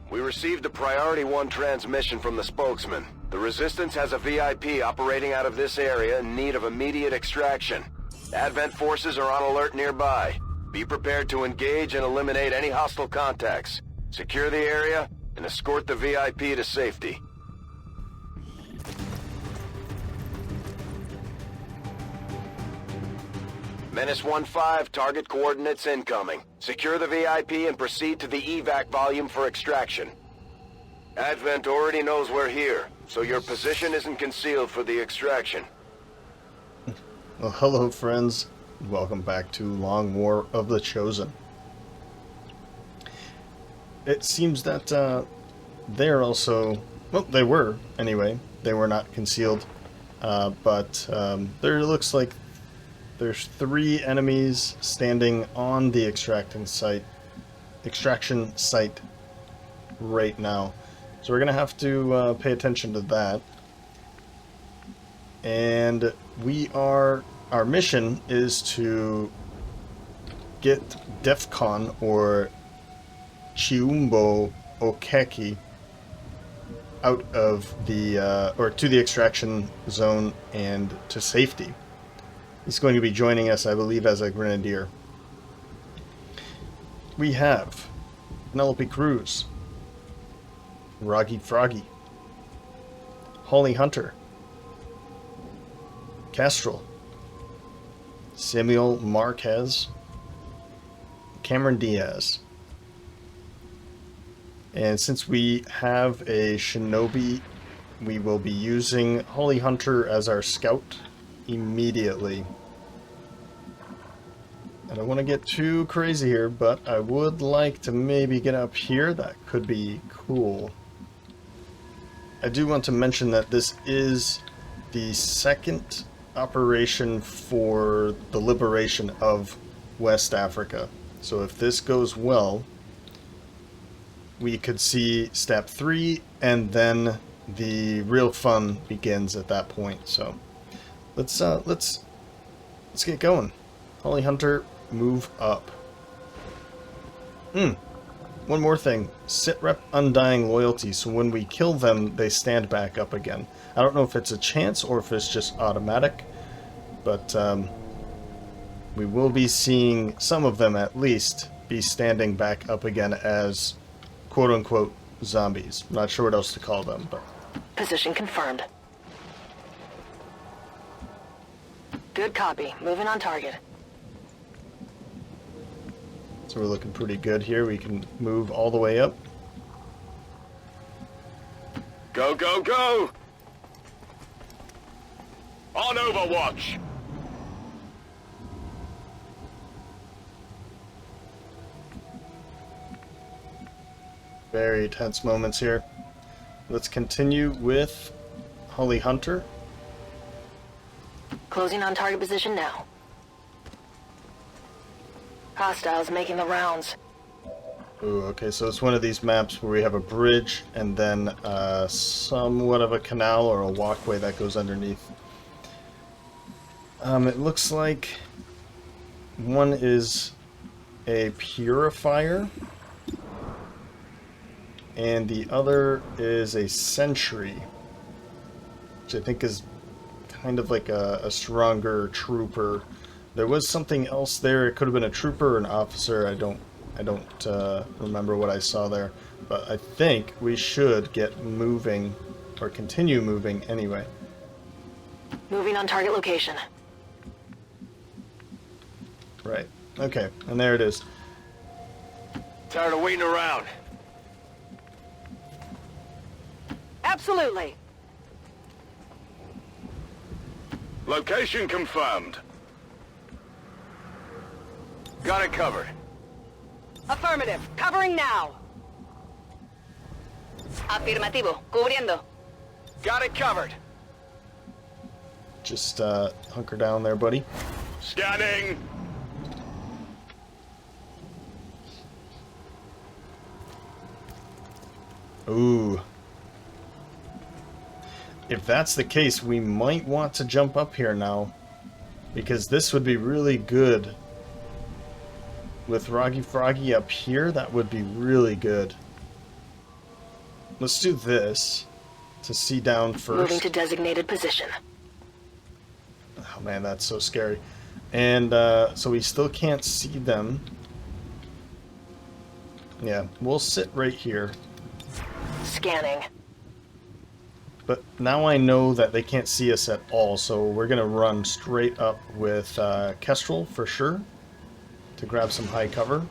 We received a Priority 1 transmission from the spokesman. The Resistance has a VIP operating out of this area in need of immediate extraction. Advent forces are on alert nearby. Be prepared to engage and eliminate any hostile contacts. Secure the area and escort the VIP to safety. Menace 1-5, target coordinates incoming. Secure the VIP and proceed to the evac volume for extraction. Advent already knows we're here, so your position isn't concealed for the extraction. Well, hello friends. Welcome back to Long War of the Chosen. It seems that they're also... well, they were, anyway. They were not concealed. But there looks like there's 3 enemies standing on the extraction site right now. So we're going to have to pay attention to that. And our mission is to get DEFCON, or Chiumbo Okeki, out of the, or to the extraction zone and to safety. He's going to be joining us, I believe, as a grenadier. We have Penelope Cruz, Roggy Froggy, Holly Hunter, Castrol, Samuel Marquez, Cameron Diaz. And since we have a shinobi, we will be using Holly Hunter as our scout immediately. I don't want to get too crazy here, but I would like to maybe get up here. That could be cool. I do want to mention that this is the second operation for the liberation of West Africa. So if this goes well, we could see step 3, and then the real fun begins at that point. So let's get going. Holly Hunter, move up. One more thing. Sitrep Undying Loyalty, so when we kill them, they stand back up again. I don't know if it's a chance or if it's just automatic, but we will be seeing some of them at least be standing back up again as quote-unquote zombies. I'm not sure what else to call them, but... Position confirmed. Good copy. Moving on target. So we're looking pretty good here. We can move all the way up. Go, go, go! On Overwatch! Very tense moments here. Let's continue with Holly Hunter. Closing on target position now. Hostiles making the rounds. Ooh, okay, so it's one of these maps where we have a bridge and then somewhat of a canal or a walkway that goes underneath. It looks like one is a purifier and the other is a sentry, which I think is kind of like a stronger trooper. There was something else there. It could have been a trooper or an officer. I don't remember what I saw there, but I think we should get moving, or continue moving anyway. Moving on target location. Right. Okay, and there it is. Tired of waiting around. Absolutely. Location confirmed. Got it covered. Affirmative. Covering now. Afirmativo. Cubriendo. Got it covered. Just hunker down there, buddy. Scanning. Ooh. If that's the case, we might want to jump up here now, because this would be really good. With Roggy Froggy up here, that would be really good. let's do this to see down first. Moving to designated position. Oh man, that's so scary. And so we still can't see them. Yeah, we'll sit right here. Scanning. But now I know that they can't see us at all, so we're going to run straight up with Kestrel for sure to grab some high cover.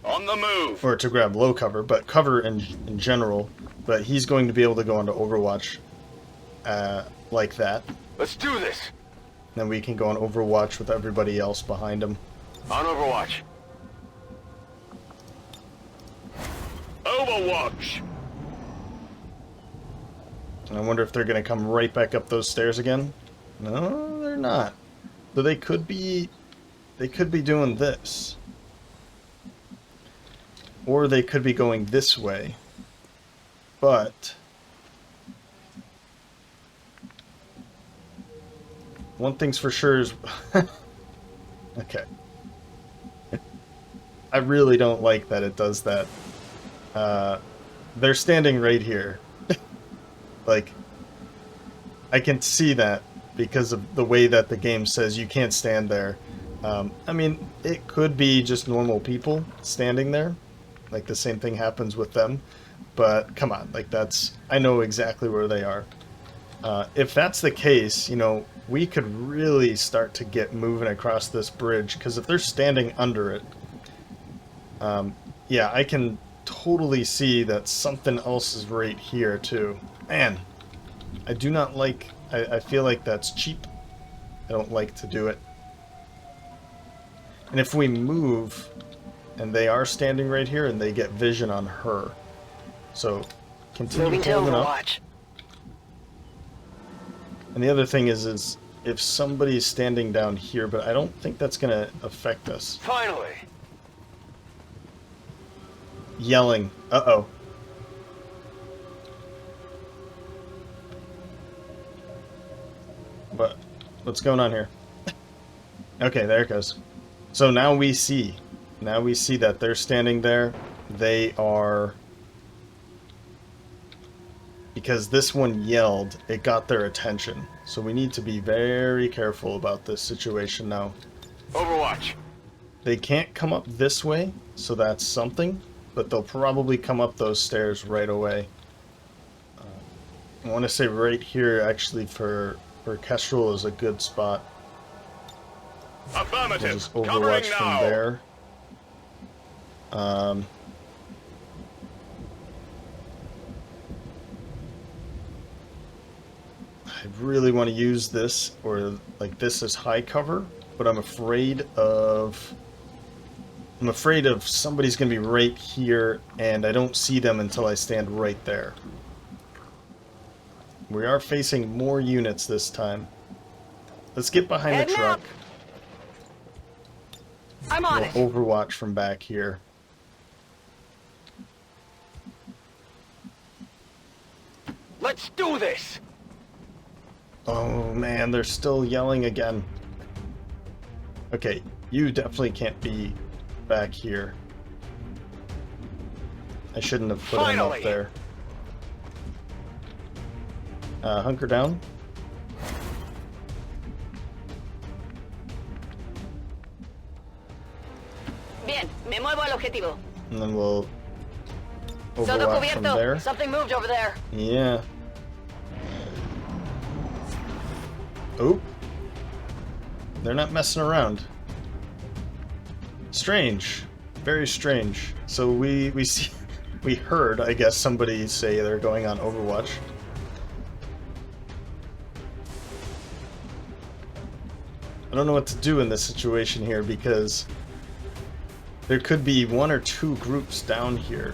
On the move! Or to grab low cover, but cover in general. But he's going to be able to go into Overwatch like that. Let's do this! Then we can go on Overwatch with everybody else behind him. On Overwatch. Overwatch! I wonder if they're going to come right back up those stairs again. No, they're not. But they could be doing this. Or they could be going this way. But one thing's for sure is okay. I really don't like that it does that. They're standing right here. Like, I can see that because of the way that the game says you can't stand there. I mean, it could be just normal people standing there. Like, the same thing happens with them. But, come on, like, I know exactly where they are. If that's the case, you know, we could really start to get moving across this bridge. Because if they're standing under it, yeah, I can totally see that something else is right here, too. Man, I do not like... I feel like that's cheap. I don't like to do it. And if we move, and they are standing right here, and they get vision on her. So, continue Moving to holding up. Overwatch. And the other thing is if somebody's standing down here, but I don't think that's going to affect us. Finally! Yelling. Uh-oh. What's going on here? Okay, there it goes. So now we see. Now we see that they're standing there. They are... Because this one yelled, it got their attention. So we need to be very careful about this situation now. Overwatch! They can't come up this way, so that's something. But they'll probably come up those stairs right away. I want to say right here, actually, for Kestrel is a good spot. Affirmative. We'll just Overwatch from there. I really want to use this, or like this as high cover, but I'm afraid of somebody's going to be right here, and I don't see them until I stand right there. We are facing more units this time. Let's get behind the truck. I'm on it. We'll Overwatch from back here. Let's do this! Oh man, they're still yelling again. Okay, you definitely can't be back here. I shouldn't have put him up there. Hunker down. Bien, me muevo al objetivo. And then we'll Soto Overwatch from there. cubierto. Something moved over there. Yeah. Oh. They're not messing around. Strange. Very strange. So we see, we heard, I guess, somebody say they're going on Overwatch. I don't know what to do in this situation here because there could be one or two groups down here.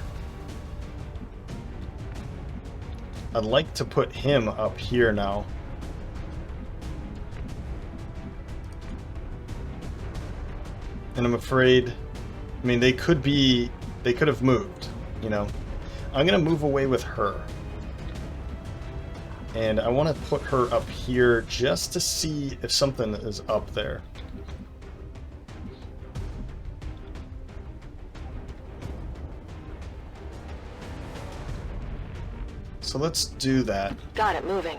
I'd like to put him up here now. And I'm afraid, I mean, they could have moved, you know. I'm gonna move away with her. And I want to put her up here just to see if something is up there. So let's do that. Got it, moving.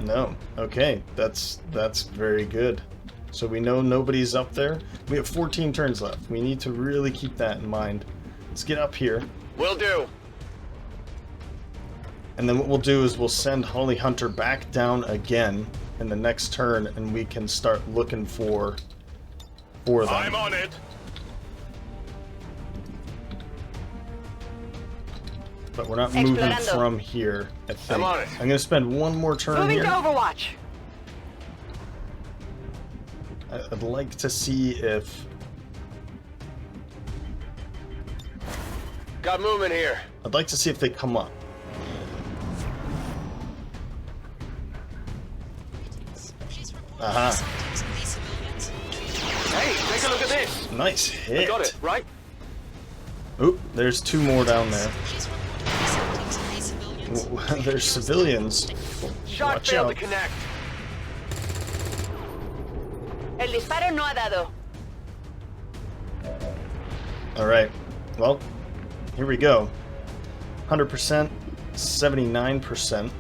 No. Okay, that's very good. So we know nobody's up there. We have 14 turns left. We need to really keep that in mind. Let's get up here. Will do. And then what we'll do is we'll send Holly Hunter back down again in the next turn, and we can start looking for them. I'm on it. But we're not moving Explorando. from here, I think. I'm on it. I'm going to spend one more turn Moving here. to Overwatch. I'd like to see if... Got movement here. I'd like to see if they come up. Aha. Hey, take a look at this. Nice hit. I got it, right? Oop, there's two more down there. There's civilians. Shot Watch failed out. to connect. El disparo no ha dado. Alright, well, here we go. 100%, 79%.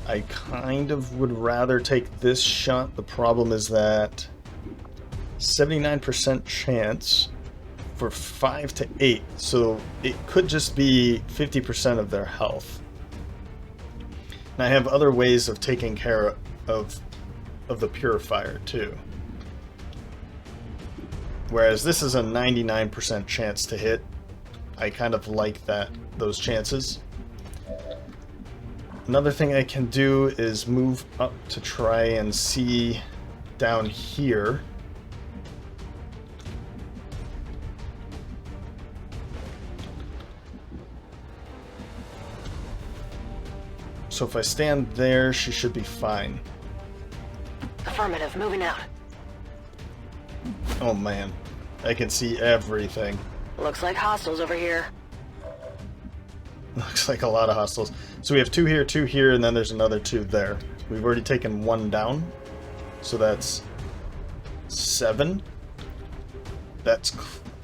I kind of would rather take this shot. The problem is that 79% chance for 5 to 8, so it could just be 50% of their health. And I have other ways of taking care of the purifier too. Whereas this is a 99% chance to hit. I kind of like those chances. Another thing I can do is move up to try and see down here. So if I stand there, she should be fine. Affirmative, moving out. Oh man, I can see everything. Looks like hostiles over here. Looks like a lot of hostiles. So we have 2 here, and then there's another 2 there. We've already taken 1 down. So that's 7. That's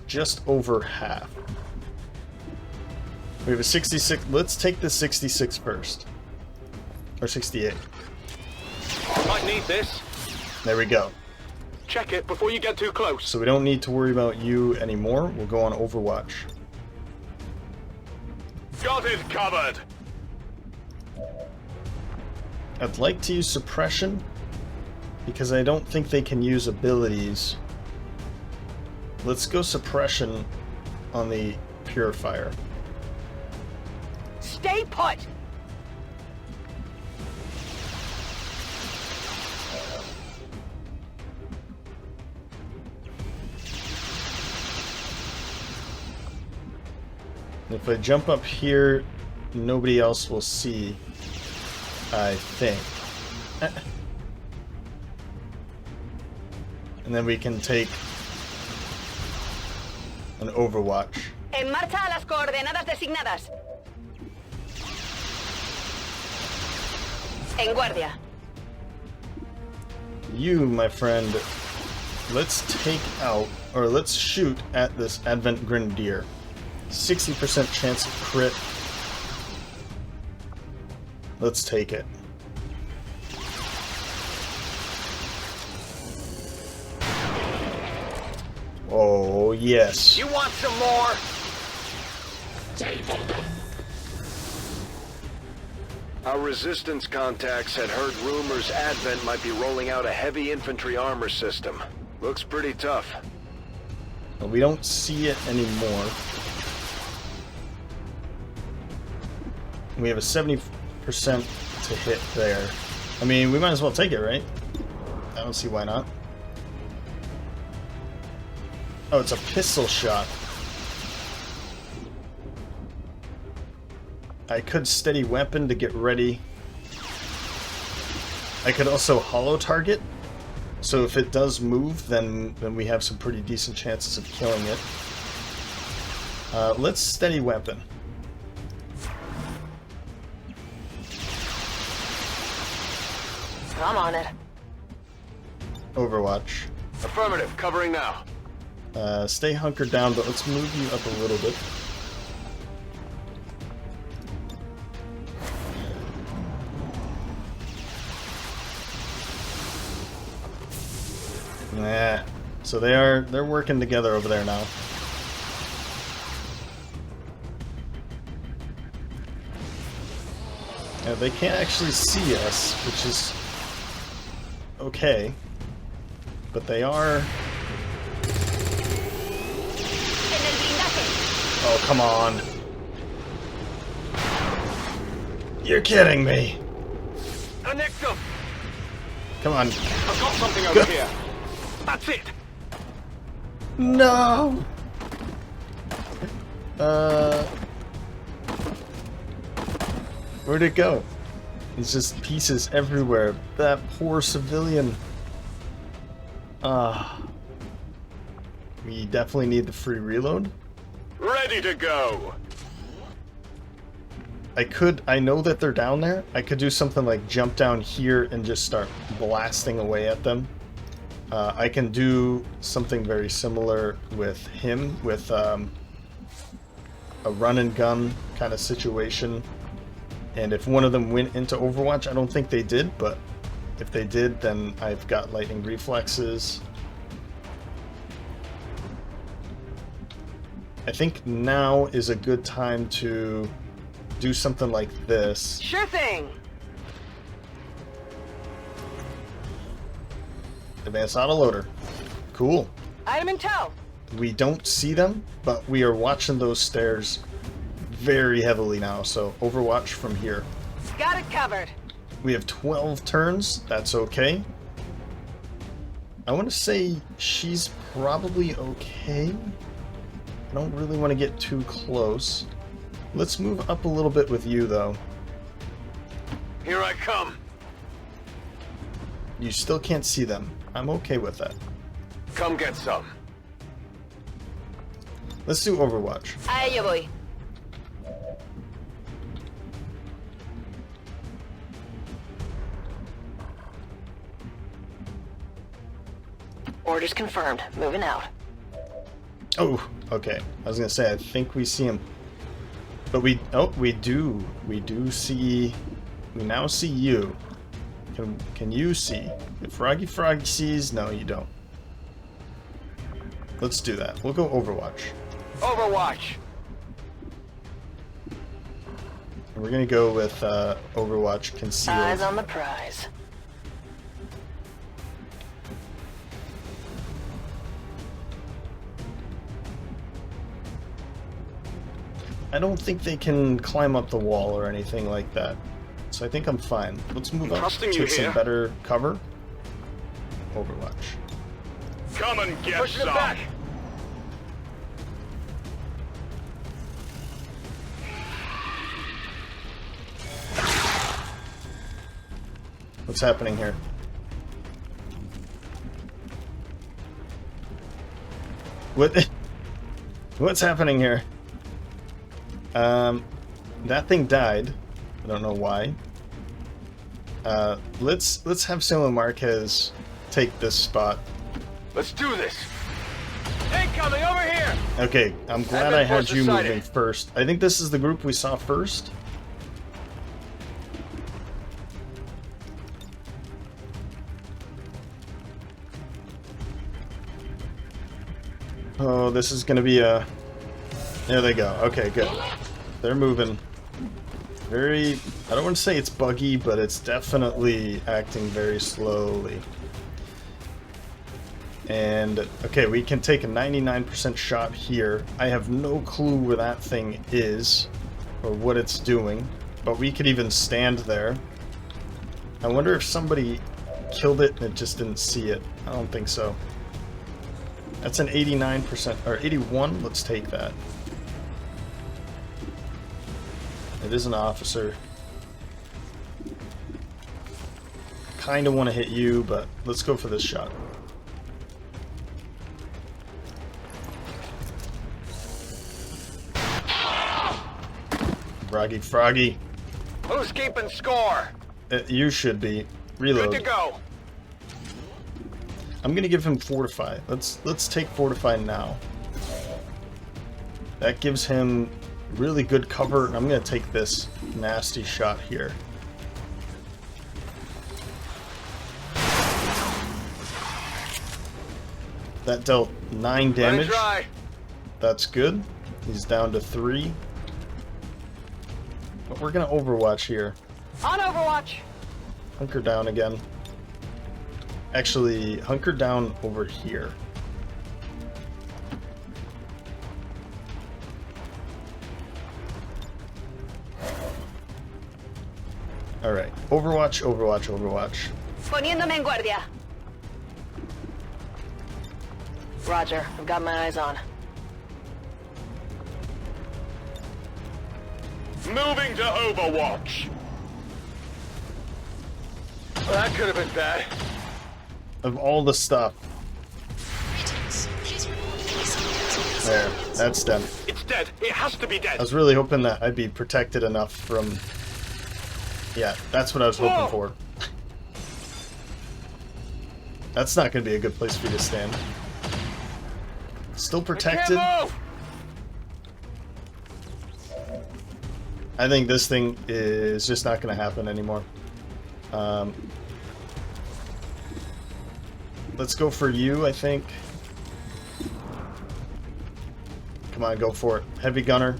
just over half. We have a 66. Let's take the 66 first. Or 68. Might need this. There we go. Check it before you get too close. So we don't need to worry about you anymore. We'll go on Overwatch. Got it covered. I'd like to use suppression because I don't think they can use abilities. Let's go suppression on the purifier. Stay put! If I jump up here, nobody else will see, I think. And then we can take an Overwatch. En marcha a las coordenadas designadas. En guardia. You, my friend, let's take out, or let's shoot at this Advent Grenadier. 60% chance of crit. Let's take it. Oh, yes. You want some more? Our resistance contacts had heard rumors Advent might be rolling out a heavy infantry armor system. Looks pretty tough. Well, we don't see it anymore. We have a 70% to hit there. I mean, we might as well take it, right? I don't see why not. Oh, it's a pistol shot. I could steady weapon to get ready. I could also hollow target. So if it does move, then we have some pretty decent chances of killing it. Let's steady weapon. I'm on it. Overwatch. Affirmative, covering now. Stay hunkered down, but let's move you up a little bit. Nah. So they're working together over there now. Yeah, they can't actually see us, which is okay. But they are. Oh, come on. You're kidding me. Next up. Come on. I've got something over here. That's it. No. Where'd it go? It's just pieces everywhere. That poor civilian. We definitely need the free reload. Ready to go. I know that they're down there. I could do something like jump down here and just start blasting away at them. I can do something very similar with him, with a run and gun kind of situation. And if one of them went into Overwatch, I don't think they did, but if they did, then I've got lightning reflexes. I think now is a good time to do something like this. Sure thing. Advanced autoloader. Cool. Item in tow. We don't see them, but we are watching those stairs very heavily now, so Overwatch from here. Got it covered. We have 12 turns. That's okay. I want to say she's probably okay. I don't really want to get too close. Let's move up a little bit with you, though. Here I come. You still can't see them. I'm okay with that. Come get some. Let's do Overwatch. Ahí yo voy. Orders confirmed. Moving out. Oh, okay. I was gonna say, I think we see him. But we do see, we now see you. Can you see? If Froggy sees, no, you don't. Let's do that. We'll go Overwatch. Overwatch. And we're gonna go with Overwatch concealed. Eyes on the prize. I don't think they can climb up the wall or anything like that. So I think I'm fine. Let's move up. Take some better cover. Overwatch. Come and get some. Back. What's happening here? What's happening here? That thing died. I don't know why. Let's have Silo Marquez take this spot. Let's do this. Incoming over here. Okay, I'm glad I had you moving first. I think this is the group we saw first. Oh, this is gonna be a... There they go. Okay, good. They're moving. Very... I don't want to say it's buggy, but it's definitely acting very slowly. And, okay, we can take a 99% shot here. I have no clue where that thing is, or what it's doing, but we could even stand there. I wonder if somebody killed it and it just didn't see it. I don't think so. That's an 89%, or 81, let's take that. It is an officer. Kinda want to hit you, but let's go for this shot. Froggy. Who's keeping score? You should be. Reload. Good to go. I'm gonna give him Fortify. Let's take Fortify now. That gives him really good cover. I'm gonna take this nasty shot here. That dealt 9 damage. That's good. He's down to 3. But we're gonna Overwatch here. On Overwatch. Hunker down again. Actually, hunker down over here. Alright. Overwatch, Overwatch, Overwatch. Poniéndome en guardia. Roger. I've got my eyes on. Moving to Overwatch. Well, that could have been bad. Of all the stuff. There. That's done. It's dead. It has to be dead. I was really hoping that I'd be protected enough from... Yeah, that's what I was hoping for. That's not going to be a good place for you to stand. Still protected. I think this thing is just not going to happen anymore. Let's go for you, I think. Come on, go for it. Heavy gunner.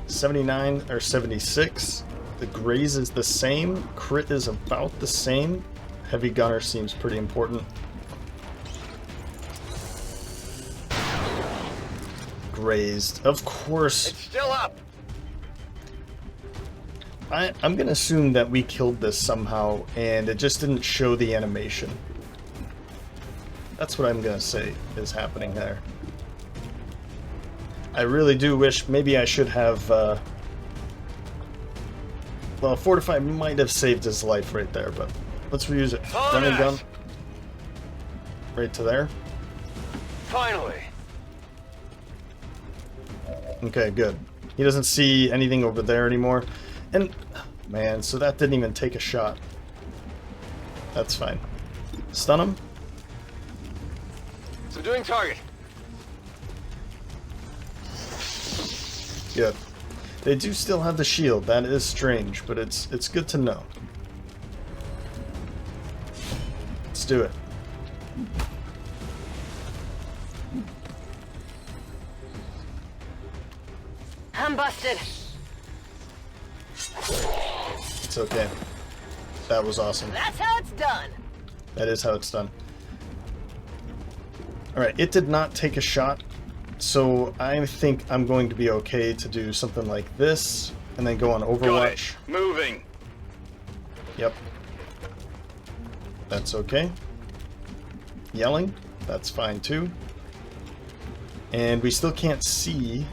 79 or 76. The graze is the same. Crit is about the same. Heavy gunner seems pretty important. Grazed. Of course. It's still up. I'm gonna assume that we killed this somehow and it just didn't show the animation. That's what I'm gonna say is happening there. I really do wish maybe I should have well, Fortify might have saved his life right there, but let's reuse it. Running gun. Right to there. Finally. Okay, good. He doesn't see anything over there anymore. And, man, so that didn't even take a shot. That's fine. Stun him. Subduing target. Good. They do still have the shield. That is strange, but it's good to know. Let's do it. I'm busted. It's okay. That was awesome. That's how it's done. That is how it's done. Alright, it did not take a shot, so I think I'm going to be okay to do something like this, and then go on Overwatch. Moving. Yep. That's okay. Yelling, that's fine too. And we still can't see,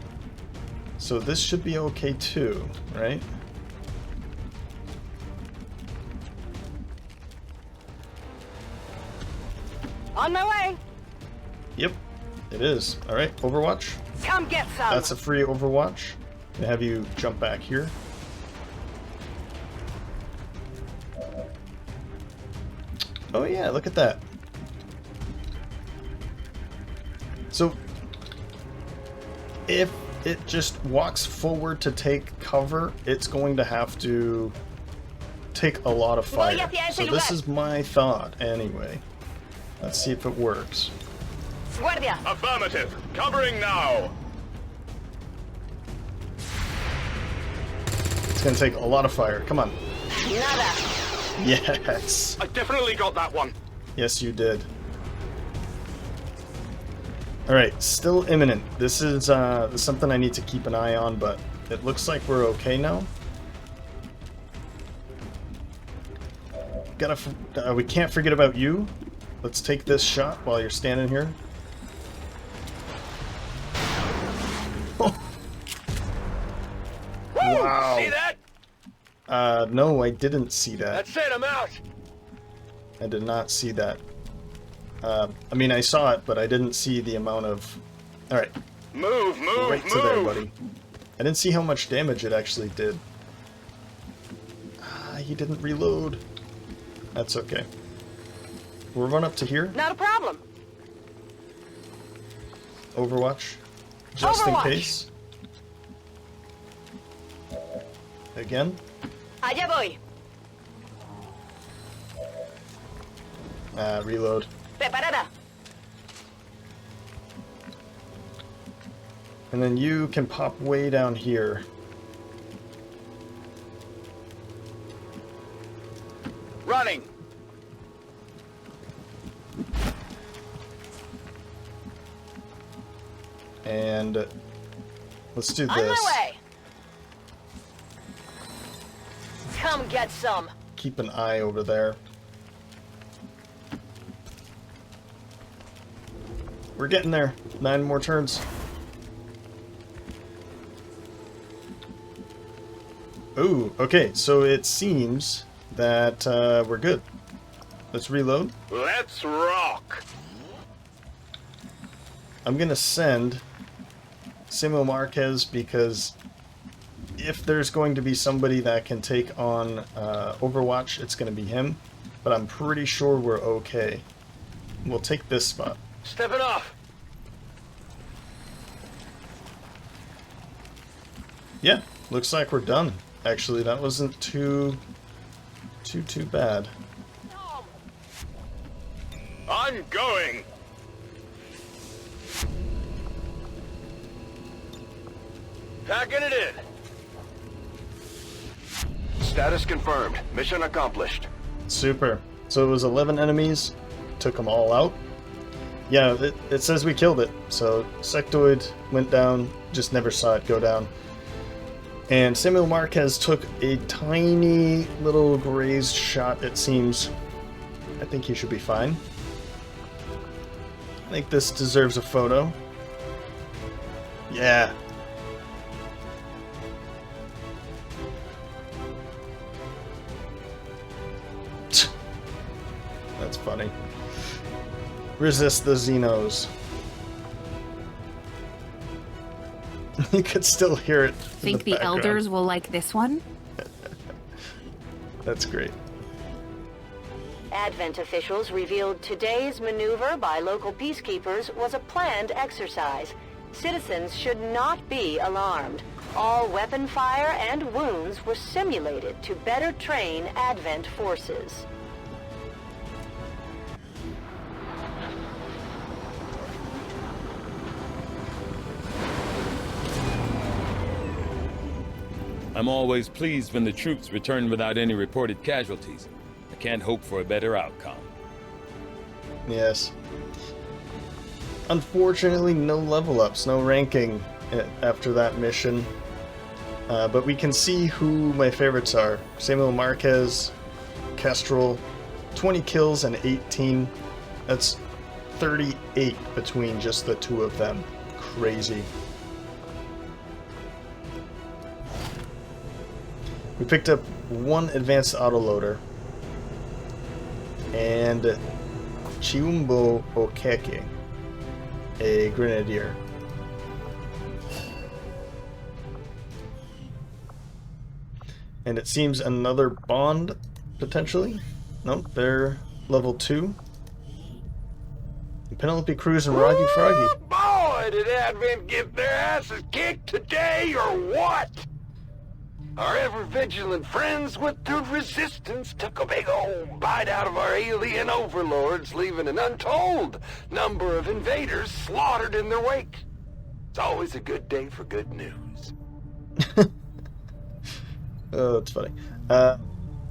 so this should be okay too, right? On my way. Yep, it is. Alright, Overwatch. Come get some. That's a free Overwatch. I'm gonna have you jump back here. Oh yeah, look at that. So, if it just walks forward to take cover, it's going to have to take a lot of fire. So this is my thought, anyway. Let's see if it works. Guardia. Affirmative. Covering now. It's gonna take a lot of fire. Come on. Nada. Yes. I definitely got that one. Yes, you did. Alright, still imminent. This is something I need to keep an eye on, but it looks like we're okay now. We can't forget about you. Let's take this shot while you're standing here. Wow. See that? No, I didn't see that. That's it, I'm out. I did not see that. I mean, I saw it, but I didn't see the amount of... Alright. Move, Right to there, buddy. I didn't see how much damage it actually did. Ah, he didn't reload. That's okay. We'll run up to here. Not a problem. Overwatch. Just Overwatch. in case. Again. Allá voy. Reload. Preparada. And then you can pop way down here. Running! And let's do this. On my way. Come get some. Keep an eye over there. We're getting there. 9 more turns. Ooh, okay, so it seems that we're good. Let's reload. Let's rock! I'm gonna send Samuel Marquez because if there's going to be somebody that can take on Overwatch, it's gonna be him. But I'm pretty sure we're okay. We'll take this spot. Stepping off! Yeah, looks like we're done. Actually, that wasn't too bad. I'm going! Packing it in. Status confirmed. Mission accomplished. Super. So it was 11 enemies. Took them all out. Yeah, it says we killed it. So Sectoid went down. Just never saw it go down. And Samuel Marquez took a tiny little grazed shot, it seems. I think he should be fine. I think this deserves a photo. Yeah. That's funny. Resist the Xenos. You could still hear it. Think the elders will like this one? That's great. Advent officials revealed today's maneuver by local peacekeepers was a planned exercise. Citizens should not be alarmed. All weapon fire and wounds were simulated to better train Advent forces. I'm always pleased when the troops return without any reported casualties. I can't hope for a better outcome. Yes. Unfortunately, no level ups, no ranking after that mission. But we can see who my favorites are. Samuel Marquez, Kestrel, 20 kills and 18. That's 38 between just the two of them. Crazy. We picked up one advanced autoloader and Chiumbo Okeke, a grenadier. And it seems another bond, potentially? Nope, they're level 2. Penelope Cruz and Froggy Froggy. Boy, did Advent get their asses kicked today or what? Our ever-vigilant friends with the Resistance took a big old bite out of our alien overlords, leaving an untold number of invaders slaughtered in their wake. It's always a good day for good news. Oh, that's funny.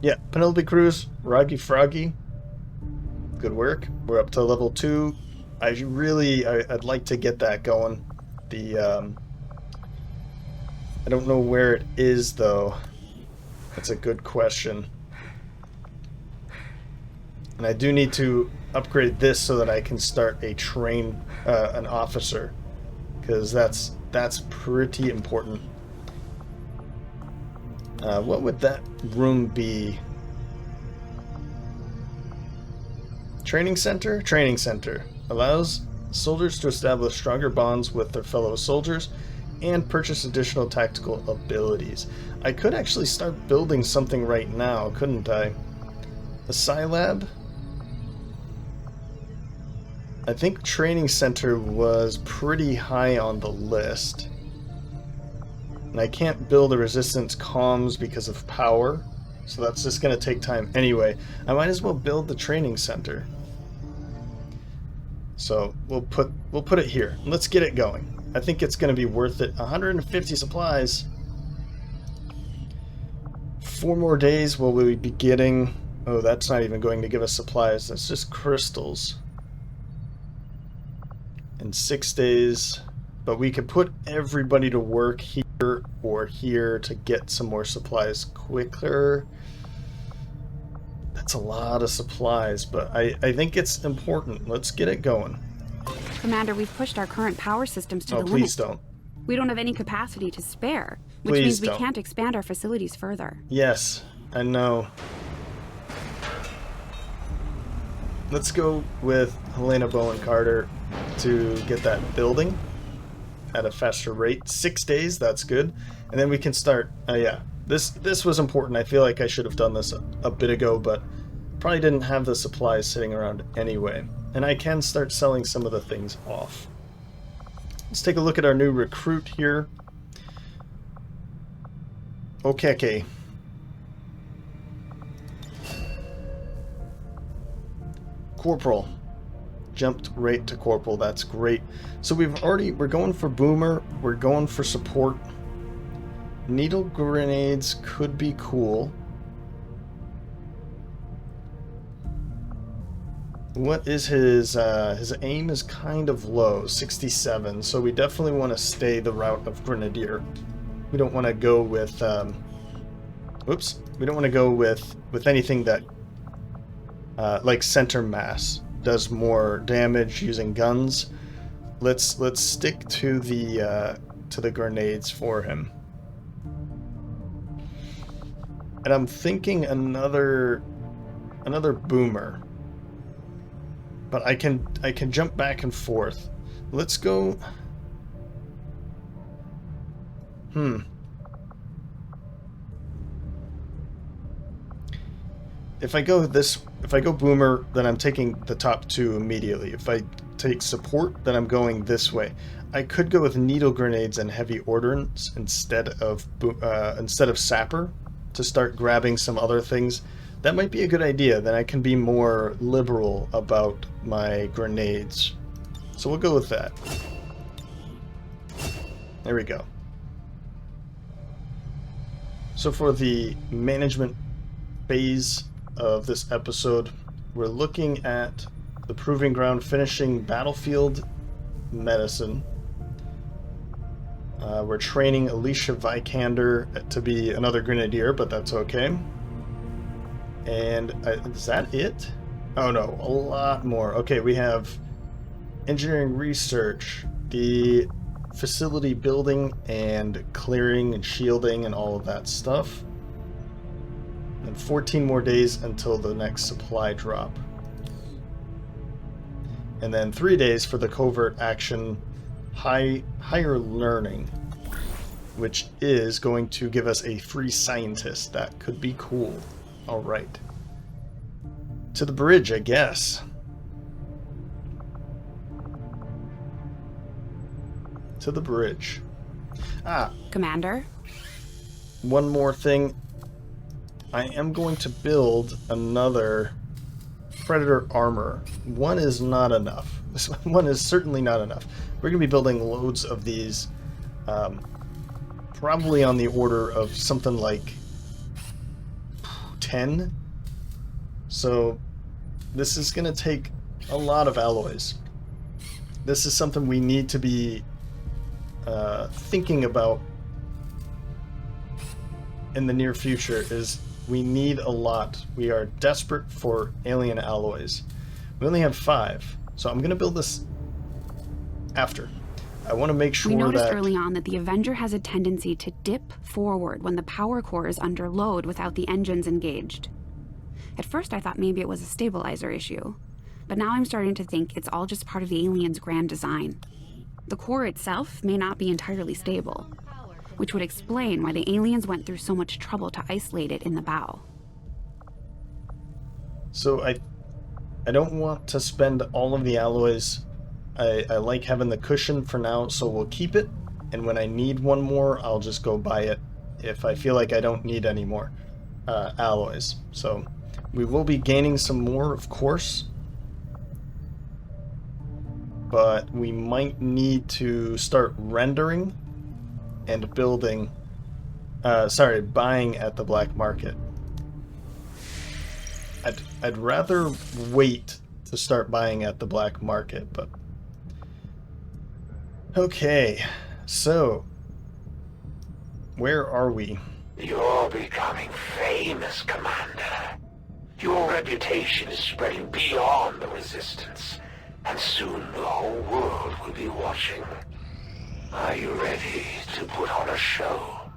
Yeah, Penelope Cruz, Froggy Froggy. Good work. We're up to level 2. I'd like to get that going. I don't know where it is, though. That's a good question. And I do need to upgrade this so that I can start an officer, because that's pretty important. What would that room be? Training center? Training center. Allows soldiers to establish stronger bonds with their fellow soldiers and purchase additional tactical abilities. I could actually start building something right now, couldn't I? A Scilab? I think training center was pretty high on the list. And I can't build a resistance comms because of power, so that's just going to take time anyway. I might as well build the training center. So we'll put it here. Let's get it going. I think it's going to be worth it. 150 supplies. 4 more days will we be getting... Oh, that's not even going to give us supplies. That's just crystals. In 6 days. But we could put everybody to work here or here to get some more supplies quicker. That's a lot of supplies, but I think it's important. Let's get it going. Commander, we've pushed our current power systems to the limit. Please don't. We don't have any capacity to spare, which Please means we don't. can't expand our facilities further. Yes, I know. Let's go with Helena Bowen Carter to get that building at a faster rate. 6 days, that's good. And then we can start, yeah. This was important. I feel like I should have done this a bit ago, but probably didn't have the supplies sitting around anyway. And I can start selling some of the things off. Let's take a look at our new recruit here. Okay. Corporal. Jumped right to corporal. That's great. So we're going for boomer. We're going for support. Needle grenades could be cool. What is his aim is kind of low, 67. So we definitely want to stay the route of grenadier. We don't want to go with we don't want to go with anything that like center mass does more damage using guns. Let's stick to the grenades for him. And I'm thinking another boomer. But I can jump back and forth. Let's go. If I go boomer, then I'm taking the top 2 immediately. If I take support, then I'm going this way. I could go with needle grenades and heavy ordnance instead of sapper to start grabbing some other things. That might be a good idea. Then I can be more liberal about my grenades. So we'll go with that. There we go. So for the management phase of this episode, we're looking at the Proving Ground, finishing battlefield medicine. We're training Alicia Vikander to be another grenadier, but that's okay. And is that it? Oh no, a lot more. Okay, we have engineering research, the facility building and clearing and shielding and all of that stuff. And 14 more days until the next supply drop. And then 3 days for the covert action higher learning, which is going to give us a free scientist. That could be cool. All right. To the bridge, I guess. To the bridge. Commander? One more thing. I am going to build another Predator armor. One is not enough. This one is certainly not enough. We're going to be building loads of these. Probably on the order of something like 10. So this is going to take a lot of alloys. This is something we need to be thinking about in the near future. Is we need a lot. We are desperate for alien alloys. We only have 5, so I'm going to build this after. I want to make sure that... We noticed early on that the Avenger has a tendency to dip forward when the power core is under load without the engines engaged. At first I thought maybe it was a stabilizer issue, but now I'm starting to think it's all just part of the alien's grand design. The core itself may not be entirely stable, which would explain why the aliens went through so much trouble to isolate it in the bow. So I don't want to spend all of the alloys. I like having the cushion for now, so we'll keep it. And when I need one more, I'll just go buy it if I feel like I don't need any more alloys. So we will be gaining some more, of course. But we might need to start rendering and building, buying at the black market. I'd rather wait to start buying at the black market, but... Okay, so... Where are we? You're becoming famous, Commander. Your reputation is spreading beyond the Resistance, and soon the whole world will be watching. Are you ready to put on a show?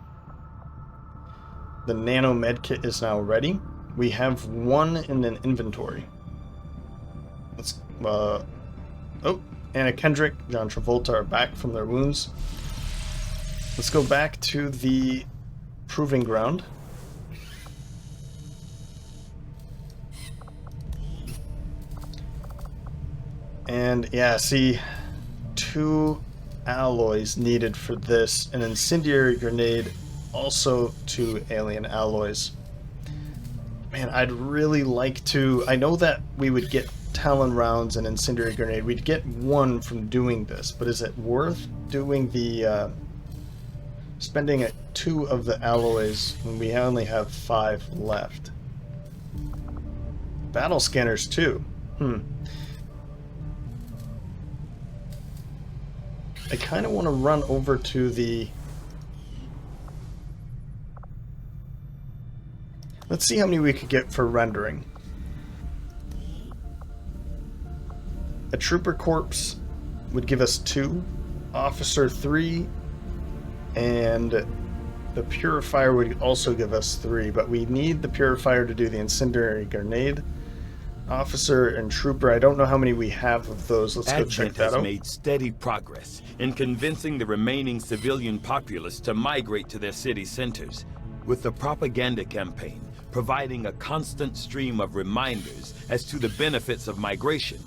The Nano Med Kit is now ready. We have one in an inventory. Let's, oh, Anna Kendrick, John Travolta are back from their wounds. Let's go back to the proving ground. And yeah, see, 2 alloys needed for this, an incendiary grenade, also 2 alien alloys. Man, I'd really like to... I know that we would get Talon rounds and incendiary grenade. We'd get 1 from doing this, but is it worth doing the... spending 2 of the alloys when we only have 5 left? Battle scanners too. I kind of want to run over to the... Let's see how many we could get for rendering. A Trooper Corpse would give us 2, Officer 3, and the Purifier would also give us 3, but we need the Purifier to do the incendiary grenade. Officer and Trooper, I don't know how many we have of those. Let's go check that out. Advent has made steady progress in convincing the remaining civilian populace to migrate to their city centers, with the propaganda campaign providing a constant stream of reminders as to the benefits of migration.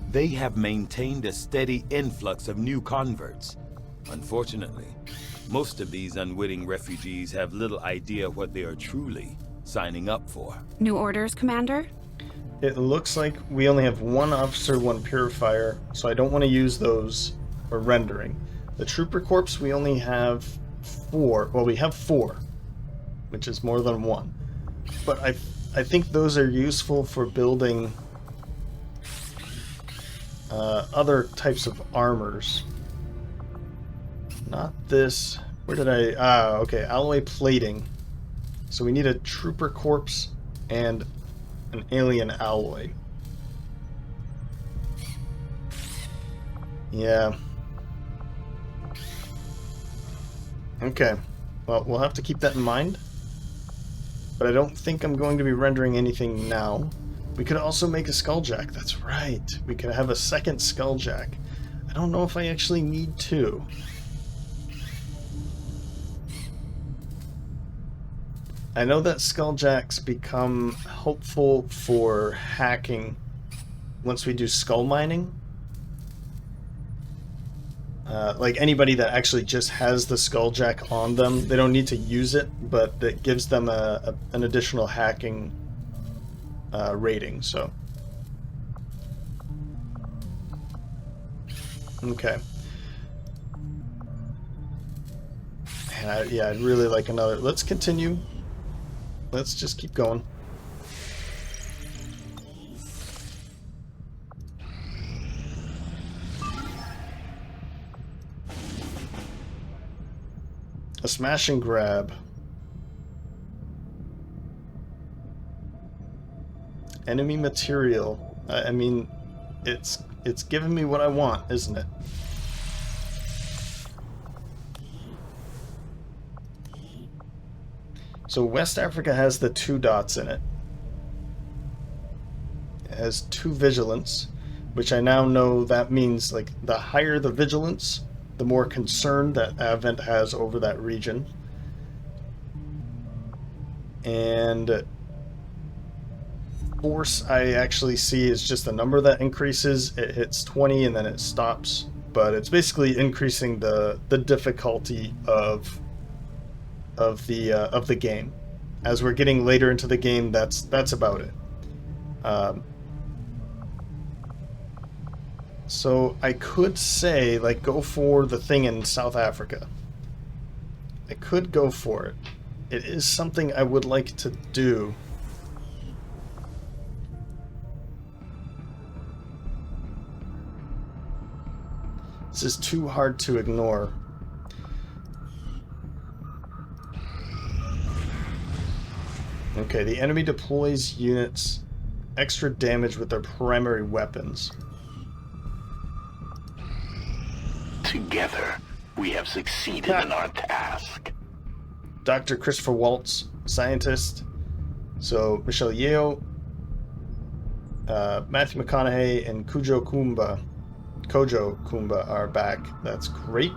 They have maintained a steady influx of new converts. Unfortunately, most of these unwitting refugees have little idea what they are truly signing up for. New orders, Commander? It looks like we only have 1 Officer, 1 Purifier, so I don't want to use those for rendering. The Trooper Corps, we only have 4. Well, we have 4, which is more than 1. But I think those are useful for building other types of armors. Not this. Where did I... okay, alloy plating. So we need a Trooper Corps and an alien alloy. Yeah. Okay. Well, we'll have to keep that in mind. But I don't think I'm going to be rendering anything now. We could also make a Skulljack. That's right. We could have a second Skulljack. I don't know if I actually need 2. I know that Skulljacks become helpful for hacking once we do skull mining. Like anybody that actually just has the Skulljack on them, they don't need to use it, but that gives them an additional hacking rating, so. Okay. And yeah, I'd really like another. Let's continue. Let's just keep going. A smash and grab. Enemy material. I mean, it's giving me what I want, isn't it? So West Africa has the 2 dots in it. It has 2 vigilance, which I now know that means like the higher the vigilance, the more concern that Advent has over that region. force I actually see is just a number that increases. It hits 20 and then it stops, but it's basically increasing the difficulty of the game. As we're getting later into the game, that's about it. So I could say, like, go for the thing in South Africa. I could go for it. It is something I would like to do. This is too hard to ignore. Okay, the enemy deploys units extra damage with their primary weapons. Together, we have succeeded in our task. Dr. Christopher Waltz, scientist. So, Michelle Yeoh, Matthew McConaughey, and Kojo Kumba are back. That's great.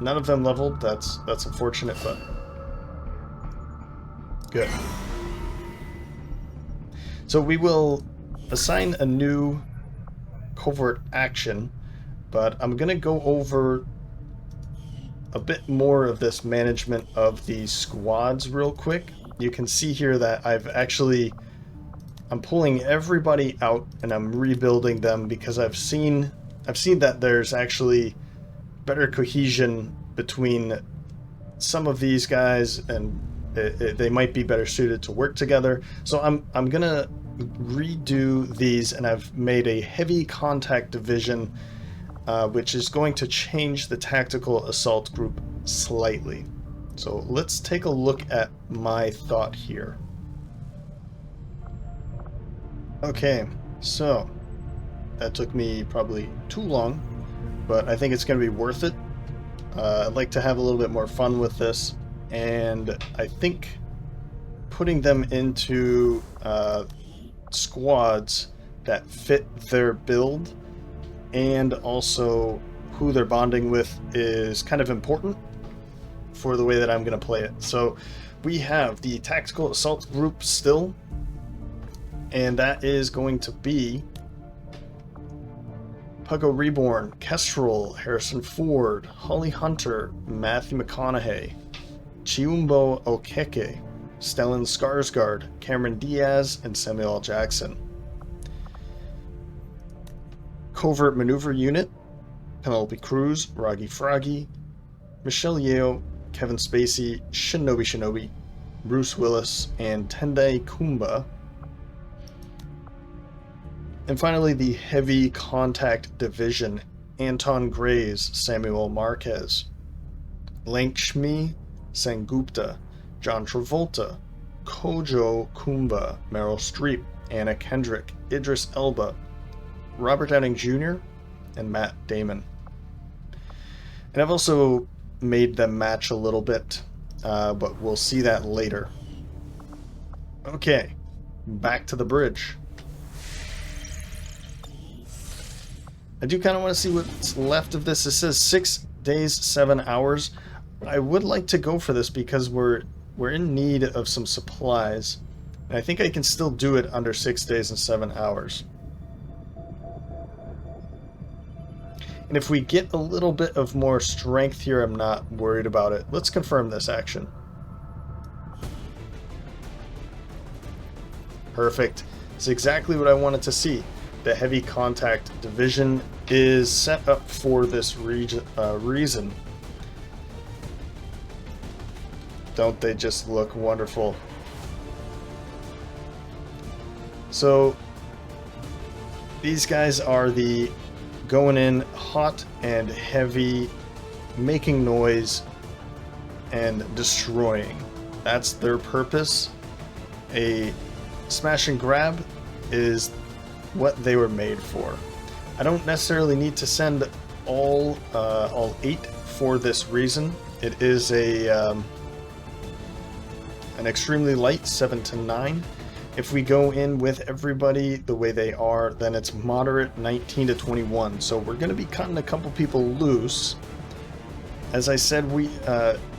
None of them leveled. That's unfortunate, but good. So we will assign a new covert action, but I'm going to go over a bit more of this management of the squads real quick. You can see here that I'm pulling everybody out and I'm rebuilding them because I've seen that there's actually better cohesion between some of these guys, and they might be better suited to work together. So I'm gonna redo these, and I've made a heavy contact division, which is going to change the tactical assault group slightly. So let's take a look at my thought here. Okay, so that took me probably too long, but I think it's going to be worth it. I'd like to have a little bit more fun with this, and I think putting them into squads that fit their build and also who they're bonding with is kind of important for the way that I'm going to play it. So we have the tactical assault group still, and that is going to be Puggo Reborn, Kestrel, Harrison Ford, Holly Hunter, Matthew McConaughey, Chiumbo Okeke, Stellan Skarsgård, Cameron Diaz, and Samuel L. Jackson. Covert Maneuver Unit, Penelope Cruz, Raggi Froggy, Michelle Yeoh, Kevin Spacey, Shinobi, Bruce Willis, and Tendai Kumba. And finally, the Heavy Contact Division, Anton Grays, Samuel Marquez, Lankshmi Sengupta, John Travolta, Kojo Kumba, Meryl Streep, Anna Kendrick, Idris Elba, Robert Downing Jr., and Matt Damon. And I've also made them match a little bit, but we'll see that later. Okay, back to the bridge. I do kind of want to see what's left of this. It says 6 days, 7 hours. I would like to go for this because we're in need of some supplies. And I think I can still do it under 6 days and 7 hours. And if we get a little bit of more strength here, I'm not worried about it. Let's confirm this action. Perfect. It's exactly what I wanted to see. The Heavy Contact Division is set up for this reason. Don't they just look wonderful? So these guys are the going in hot and heavy, making noise and destroying. That's their purpose. A smash and grab is what they were made for. I don't necessarily need to send all 8 for this reason. It is an extremely light 7 to 9. If we go in with everybody the way they are, then it's moderate 19 to 21. So we're going to be cutting a couple people loose. As I said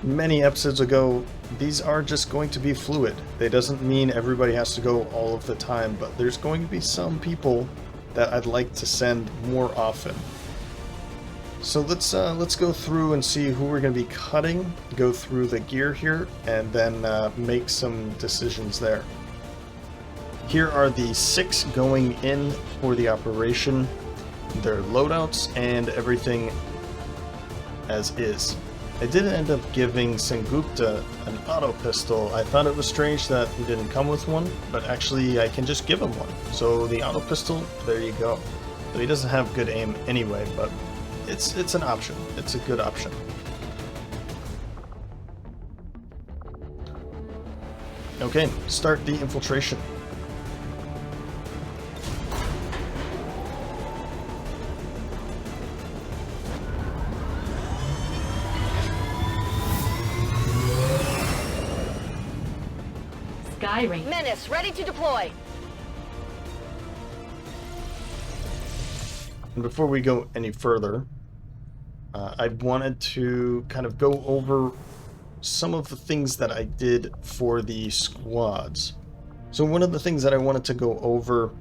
many episodes ago, these are just going to be fluid. That doesn't mean everybody has to go all of the time, but there's going to be some people that I'd like to send more often. So let's go through and see who we're going to be cutting, go through the gear here, and then make some decisions there. Here are the 6 going in for the operation, their loadouts, and everything as is. I did end up giving Sengupta an auto pistol. I thought it was strange that he didn't come with one, but actually I can just give him one. So the auto pistol, there you go. So he doesn't have good aim anyway, but it's an option. It's a good option. Okay, start the infiltration. Menace, ready to deploy. And before we go any further, I wanted to kind of go over some of the things that I did for the squads. So one of the things that I wanted to go over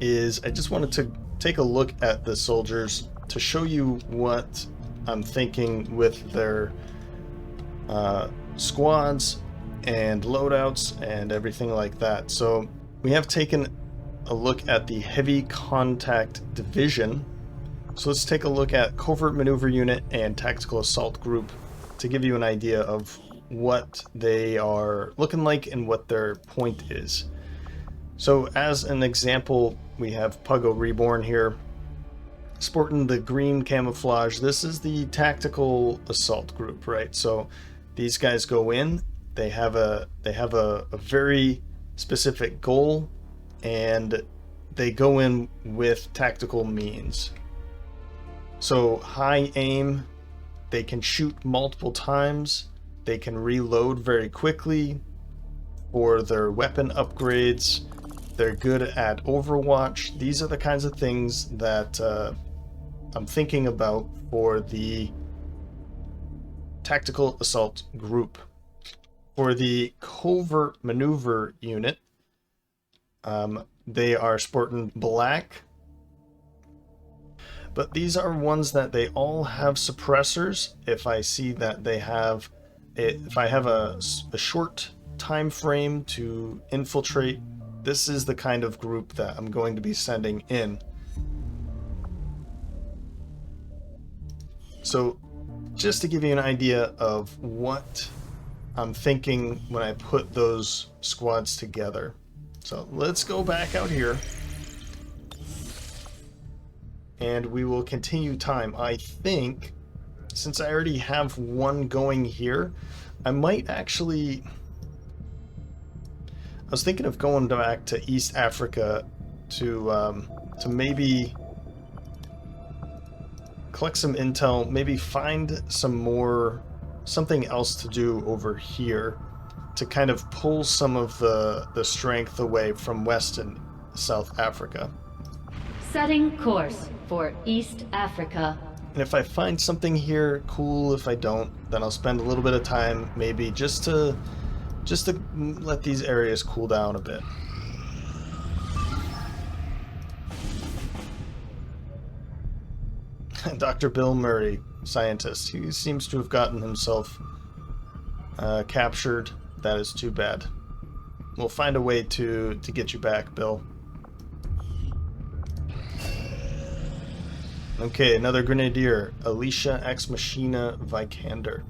is I just wanted to take a look at the soldiers to show you what I'm thinking with their squads and loadouts and everything like that. So we have taken a look at the heavy contact division. So let's take a look at covert maneuver unit and tactical assault group to give you an idea of what they are looking like and what their point is. So as an example, we have Puggo Reborn here sporting the green camouflage. This is the tactical assault group, right? So these guys go in. They have a very specific goal, and they go in with tactical means. So high aim, they can shoot multiple times, they can reload very quickly for their weapon upgrades, they're good at Overwatch. These are the kinds of things that I'm thinking about for the tactical assault group. For the covert maneuver unit, they are sporting black, but these are ones that they all have suppressors. If I see that they have, if I have a short time frame to infiltrate, this is the kind of group that I'm going to be sending in. So just to give you an idea of what I'm thinking when I put those squads together. So let's go back out here and we will continue time. I think since I already have one going here, I might actually, I was thinking of going back to East Africa to maybe collect some intel, maybe find some more, something else to do over here to kind of pull some of the strength away from West and South Africa. Setting course for East Africa. And if I find something here, cool. If I don't, then I'll spend a little bit of time maybe just to let these areas cool down a bit. Dr. Bill Murray, scientist. He seems to have gotten himself captured. That is too bad. We'll find a way to get you back, Bill. Okay, another Grenadier, Alicia Ex Machina Vikander.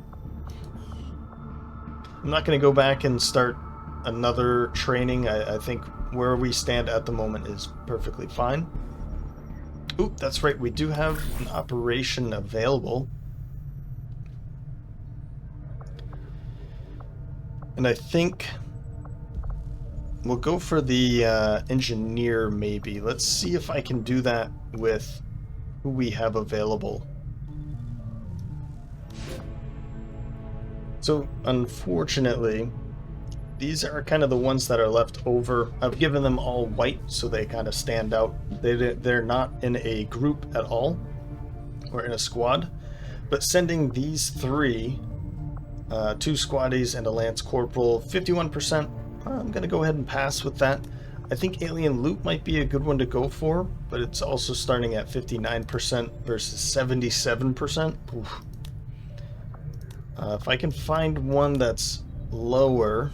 I'm not going to go back and start another training. I think where we stand at the moment is perfectly fine. Oop, that's right, we do have an operation available. And I think we'll go for the engineer maybe. Let's see if I can do that with who we have available. So unfortunately, these are kind of the ones that are left over. I've given them all white so they kind of stand out. They're not in a group at all or in a squad, But sending these three, 2 squaddies and a lance corporal, 51%, I'm going to go ahead and pass with that. I think alien loot might be a good one to go for, but it's also starting at 59% versus 77%. Oof. If I can find one that's lower...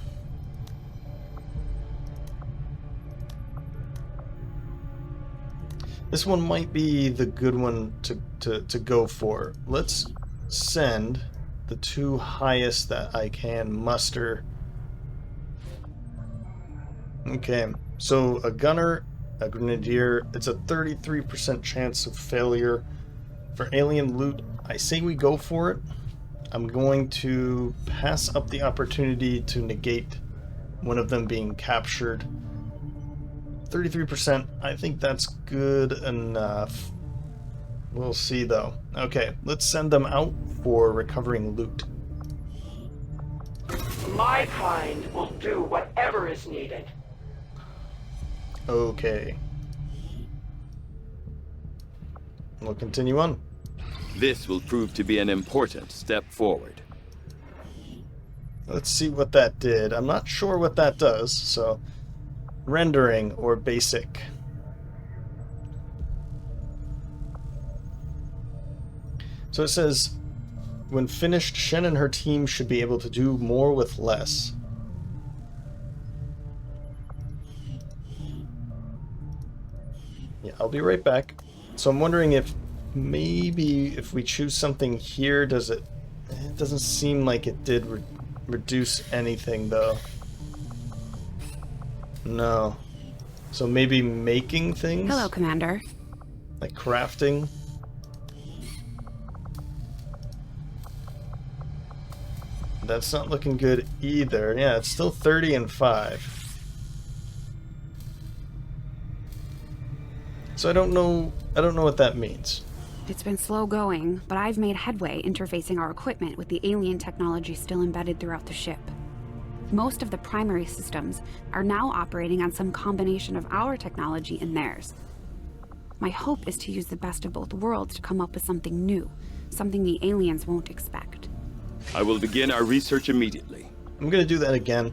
This one might be the good one to go for. Let's send the 2 highest that I can muster. Okay, so a gunner, a grenadier, it's a 33% chance of failure. For alien loot, I say we go for it. I'm going to pass up the opportunity to negate one of them being captured. 33%, I think that's good enough. We'll see though. Okay, let's send them out for recovering loot. My kind will do whatever is needed. Okay. We'll continue on. This will prove to be an important step forward. Let's see what that did. I'm not sure what that does, so... Rendering or basic. So it says, when finished, Shen and her team should be able to do more with less. Yeah, I'll be right back. So I'm wondering if maybe if we choose something here, does it... It doesn't seem like it did reduce anything though. No. So maybe making things? Hello, Commander. Like crafting? That's not looking good either. Yeah, it's still 30 and 5. So I don't know what that means. It's been slow going, but I've made headway interfacing our equipment with the alien technology still embedded throughout the ship. Most of the primary systems are now operating on some combination of our technology and theirs. My hope is to use the best of both worlds to come up with something new, something the aliens won't expect. I will begin our research immediately. I'm gonna do that again.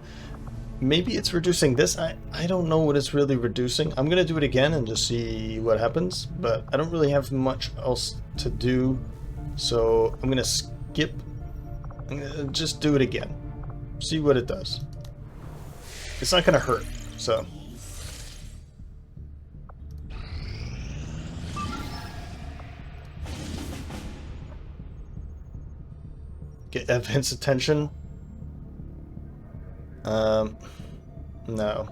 Maybe it's reducing this. I don't know what it's really reducing. I'm gonna do it again and just see what happens, but I don't really have much else to do, so I'm gonna skip. I'm gonna just do it again. See what it does. It's not gonna hurt, so. Get Evan's attention. No.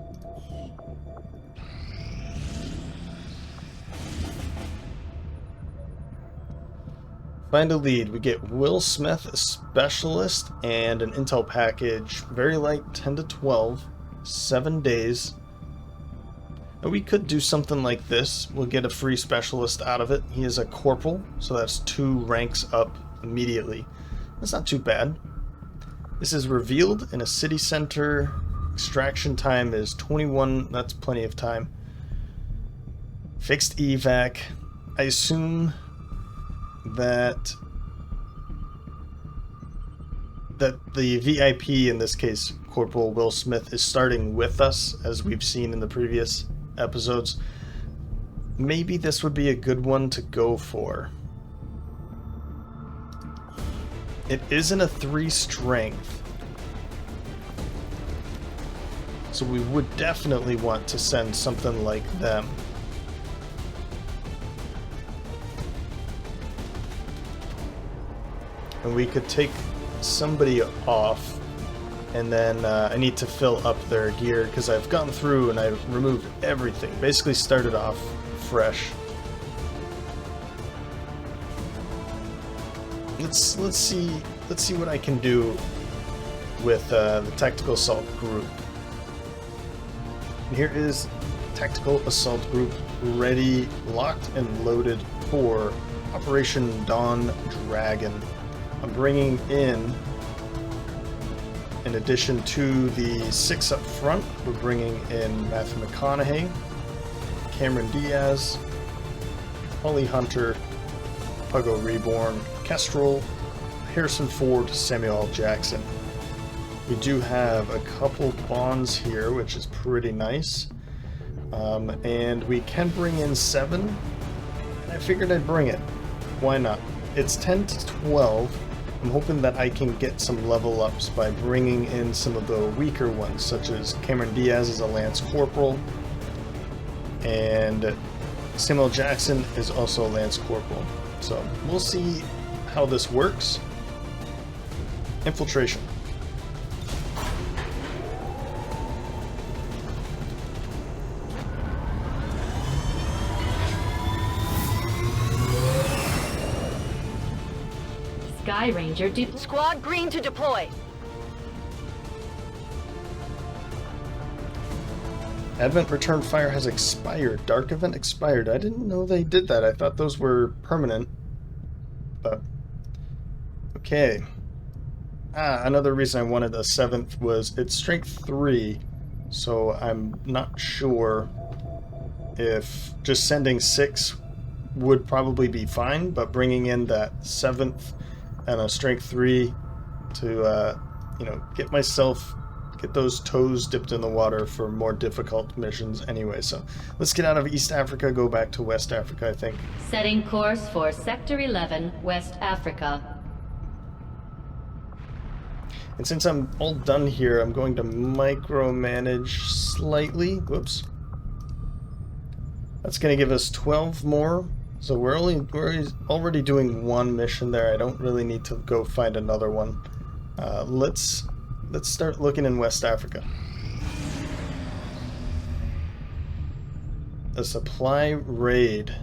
Find a lead. We get Will Smith, a specialist, and an intel package. Very light, 10 to 12. 7 days. And we could do something like this. We'll get a free specialist out of it. He is a corporal, so that's 2 ranks up immediately. That's not too bad. This is revealed in a city center. Extraction time is 21. That's plenty of time. Fixed evac. I assume that the VIP, in this case Corporal Will Smith, is starting with us, as we've seen in the previous episodes. Maybe this would be a good one to go for. It isn't a 3 strength, so we would definitely want to send something like them. And we could take somebody off, and then I need to fill up their gear because I've gone through and I've removed everything. Basically started off fresh. Let's see what I can do with the Tactical Assault Group. And here is Tactical Assault Group ready, locked and loaded for Operation Dawn Dragon. I'm bringing in addition to the 6 up front, we're bringing in Matthew McConaughey, Cameron Diaz, Holly Hunter, Puggo Reborn, Kestrel, Harrison Ford, Samuel L. Jackson. We do have a couple bonds here, which is pretty nice. And we can bring in 7. I figured I'd bring it. Why not? It's 10 to 12. I'm hoping that I can get some level ups by bringing in some of the weaker ones, such as Cameron Diaz as a Lance Corporal, and Samuel Jackson is also a Lance Corporal. So we'll see how this works. Infiltration. Sky Ranger Squad green to deploy. Advent return fire has expired. Dark event expired. I didn't know they did that. I thought those were permanent. But okay. Another reason I wanted a 7th was it's strength 3, so I'm not sure if just sending 6 would probably be fine, but bringing in that 7th and a strength 3 to you know, get those toes dipped in the water for more difficult missions anyway. So let's get out of East Africa, go back to West Africa, I think. setting course for Sector 11, West Africa. And since I'm all done here, I'm going to micromanage slightly. Whoops. That's going to give us 12 more. So we're already doing 1 mission there. I don't really need to go find another one. Let's start looking in West Africa. A supply raid.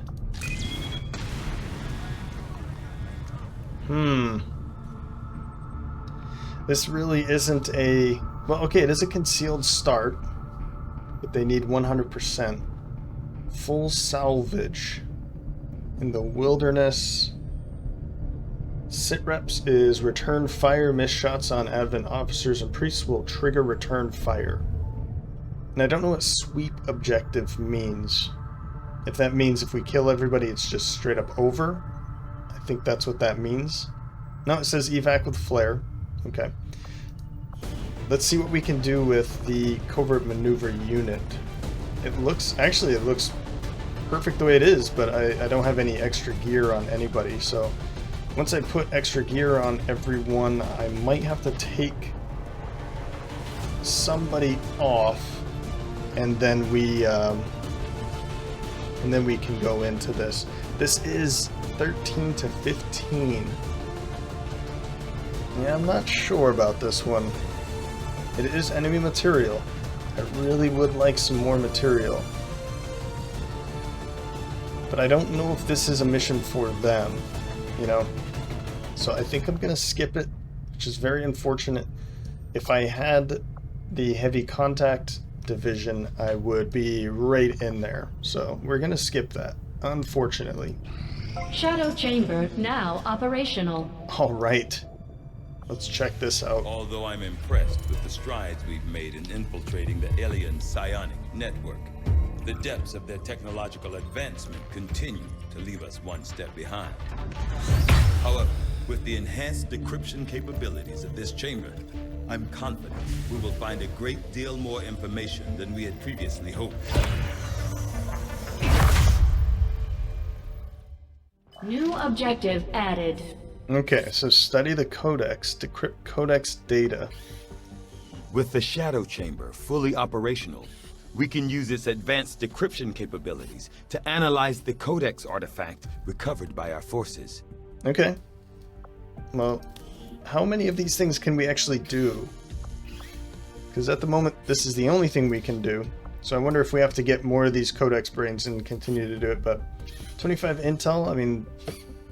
This really isn't a... Well, okay, it is a concealed start, but they need 100%. Full salvage. In the wilderness. Sitreps is return fire. Missed shots on Advent officers and priests will trigger return fire. And I don't know what sweep objective means. If that means if we kill everybody, it's just straight up over. I think that's what that means. No, it says evac with flare. Okay. Let's see what we can do with the covert maneuver unit. It looks perfect the way it is, but I don't have any extra gear on anybody, so once I put extra gear on everyone, I might have to take somebody off, and then we can go into this. This is 13 to 15. Yeah, I'm not sure about this one. It is enemy material. I really would like some more material. But I don't know if this is a mission for them, you know? So I think I'm gonna skip it, which is very unfortunate. If I had the heavy contact division, I would be right in there. So we're gonna skip that, unfortunately. Shadow Chamber now operational. Alright. Let's check this out. Although I'm impressed with the strides we've made in infiltrating the alien psionic network, the depths of their technological advancement continue to leave us one step behind. However, with the enhanced decryption capabilities of this chamber, I'm confident we will find a great deal more information than we had previously hoped. New objective added. Okay, so study the codex, decrypt codex data. With the Shadow Chamber fully operational, we can use its advanced decryption capabilities to analyze the codex artifact recovered by our forces. Okay. Well, how many of these things can we actually do? Because at the moment, this is the only thing we can do. So I wonder if we have to get more of these codex brains and continue to do it, but 25 intel, I mean,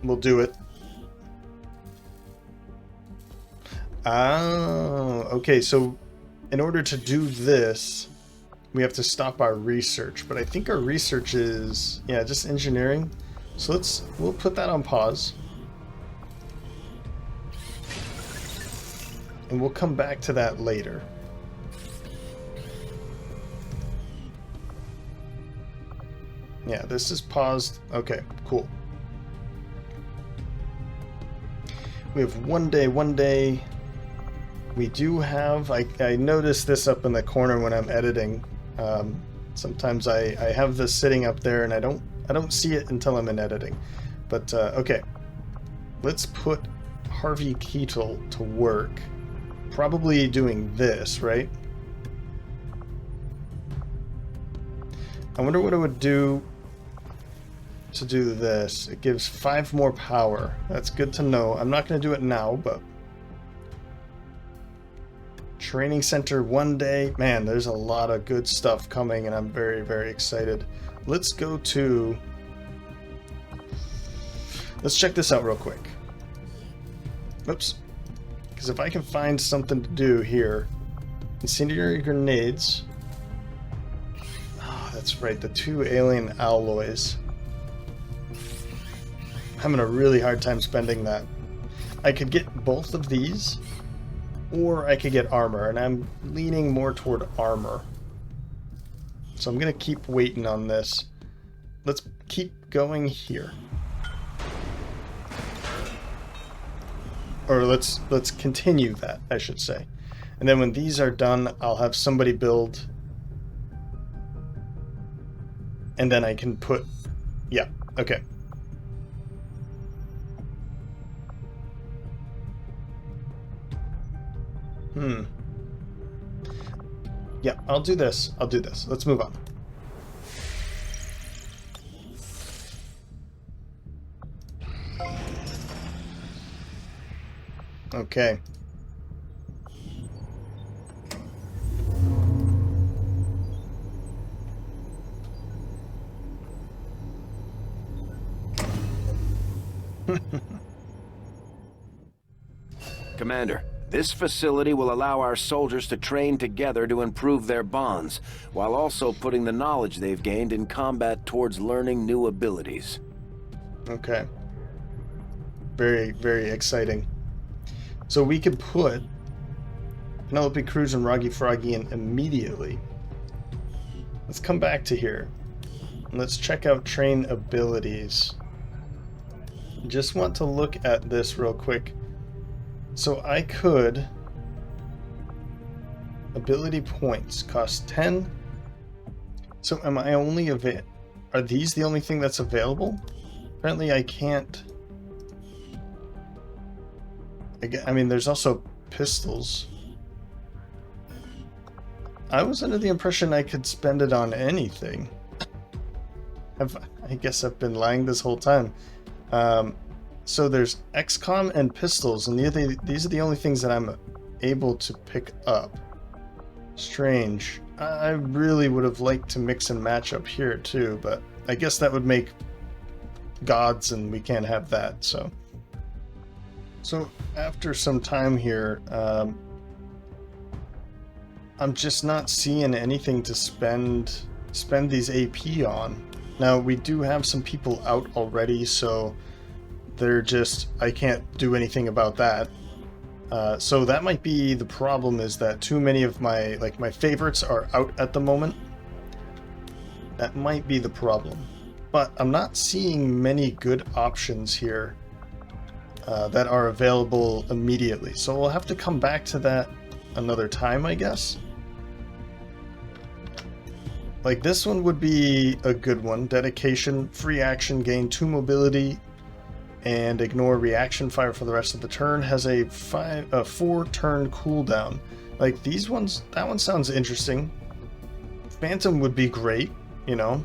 we'll do it. Oh, okay, so in order to do this, we have to stop our research, but I think our research is, yeah, just engineering. So we'll put that on pause. And we'll come back to that later. Yeah, this is paused. Okay, cool. We have one day. We do have, I noticed this up in the corner when I'm editing. Sometimes I have this sitting up there and I don't see it until I'm in editing. But okay, let's put Harvey Keitel to work. Probably doing this, right? I wonder what it would do to do this. It gives 5 more power. That's good to know. I'm not going to do it now, but... Training center 1 day. Man, there's a lot of good stuff coming, and I'm very, very excited. Let's go to... Let's check this out real quick. Oops. Because if I can find something to do here... Incendiary grenades... Oh, that's right, the 2 alien alloys. I'm having a really hard time spending that. I could get both of these, or I could get armor, and I'm leaning more toward armor. So I'm gonna keep waiting on this. Let's keep going here. Or let's continue that, I should say. And then when these are done, I'll have somebody build. And then I can put... Yeah, okay. Yeah, I'll do this. Let's move on. Okay. Commander, this facility will allow our soldiers to train together to improve their bonds, while also putting the knowledge they've gained in combat towards learning new abilities. Okay. Very, very exciting. So we could put Penelope Cruz and Roggy Froggy in immediately. Let's come back to here. And let's check out train abilities. Just want to look at this real quick. So I could... Ability points cost 10. So am I only are these the only thing that's available? Apparently I can't... I mean, there's also pistols. I was under the impression I could spend it on anything. I guess I've been lying this whole time. So there's XCOM and pistols, and these are the only things that I'm able to pick up. Strange. I really would have liked to mix and match up here too, but I guess that would make gods, and we can't have that, so... So after some time here, I'm just not seeing anything to spend these AP on. Now we do have some people out already, so they're just, I can't do anything about that. So that might be the problem, is that too many of my favorites are out at the moment. That might be the problem. But I'm not seeing many good options here that are available immediately. So we'll have to come back to that another time, I guess. Like this one would be a good one. Dedication, free action, gain 2 mobility, and ignore reaction fire for the rest of the turn. Has a 4-turn cooldown. Like these ones, that one sounds interesting. Phantom would be great, you know.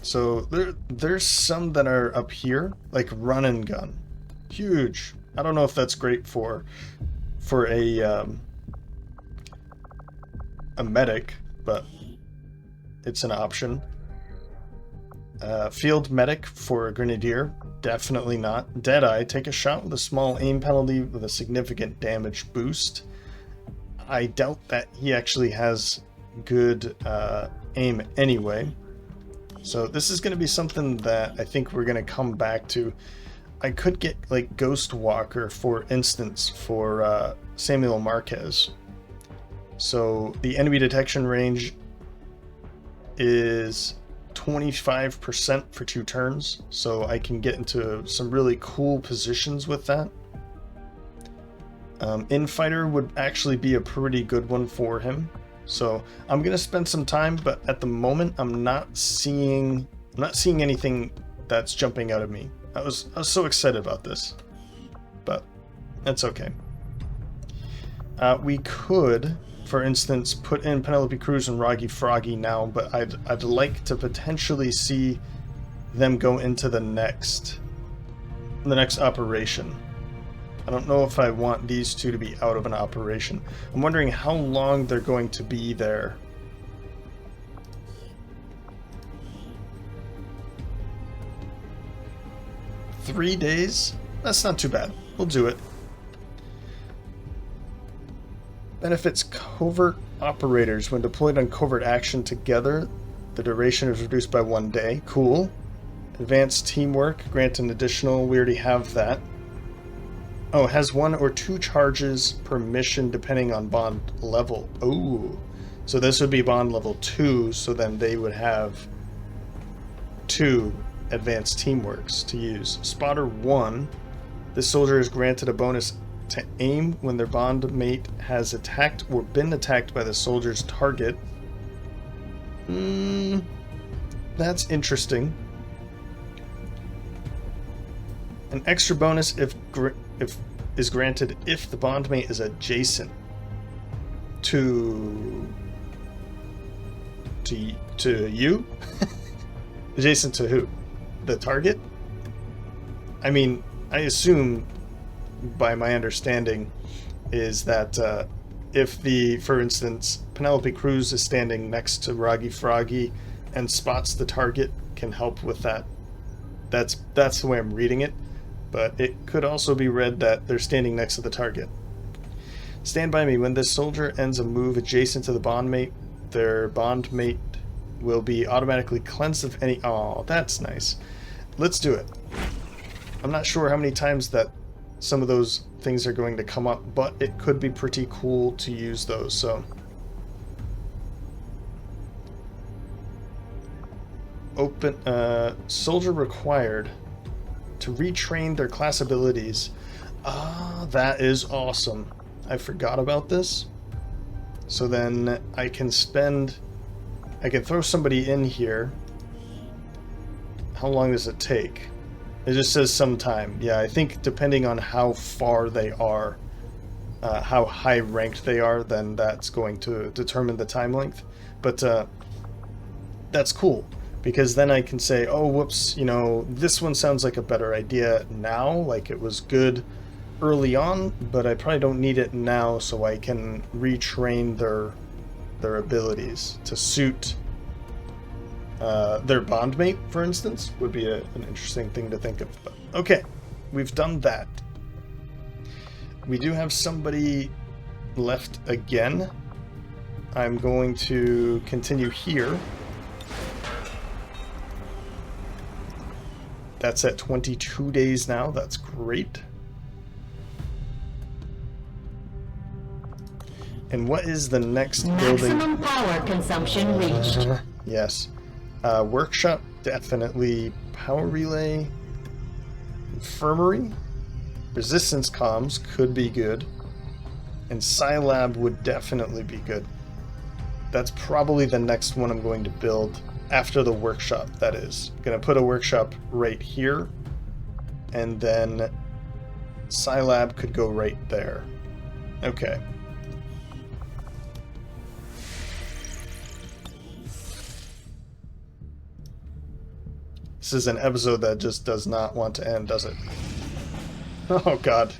So there's some that are up here, like run and gun. Huge. I don't know if that's great for a medic, but it's an option. Field medic for a grenadier, definitely not. Deadeye, take a shot with a small aim penalty with a significant damage boost. I doubt that he actually has good aim anyway. So this is going to be something that I think we're going to come back to. I could get like Ghost Walker, for instance, for Samuel Marquez. So the enemy detection range is 25% for 2 turns, so I can get into some really cool positions with that. Infighter would actually be a pretty good one for him. So I'm gonna spend some time, but at the moment I'm not seeing anything that's jumping out at me. I was so excited about this, but that's okay. We could, for instance, put in Penelope Cruz and Roggy Froggy now, but I'd like to potentially see them go into the next operation. I don't know if I want these two to be out of an operation. I'm wondering how long they're going to be there. Three days? That's not too bad. We'll do it. Benefits covert operators. When deployed on covert action together, the duration is reduced by 1 day. Cool. Advanced teamwork. Grant an additional. We already have that. Oh, has 1 or 2 charges per mission depending on bond level. Ooh. So this would be bond level 2, so then they would have 2 advanced teamworks to use. Spotter 1. This soldier is granted a bonus to aim when their bond mate has attacked or been attacked by the soldier's target. That's interesting. An extra bonus if is granted if the bondmate is adjacent to you. Adjacent to who? The target? I mean, I assume, by my understanding, is that if for instance, Penelope Cruz is standing next to Roggy Froggy and spots the target, can help with that. That's the way I'm reading it. But it could also be read that they're standing next to the target. Stand by me. When this soldier ends a move adjacent to the bondmate, their bondmate will be automatically cleansed of any... Oh, that's nice. Let's do it. I'm not sure how many times that some of those things are going to come up, but it could be pretty cool to use those, so... Open... soldier required... to retrain their class abilities. Ah, that is awesome. I forgot about this. So then I can throw somebody in here. How long does it take? It just says some time. Yeah, I think depending on how far they are, how high ranked they are, then that's going to determine the time length. But that's cool. Because then I can say, oh, whoops, you know, this one sounds like a better idea now, like it was good early on, but I probably don't need it now, so I can retrain their abilities to suit their bondmate, for instance, would be an interesting thing to think of. But, okay, we've done that. We do have somebody left again. I'm going to continue here. That's at 22 days now. That's great. And what is the next building? Maximum power consumption reached. Yes. Workshop, definitely. Power relay. Infirmary. Resistance comms could be good. And Scilab would definitely be good. That's probably the next one I'm going to build. After the workshop, that is. Gonna put a workshop right here, and then Scilab could go right there. Okay. This is an episode that just does not want to end, does it? Oh god.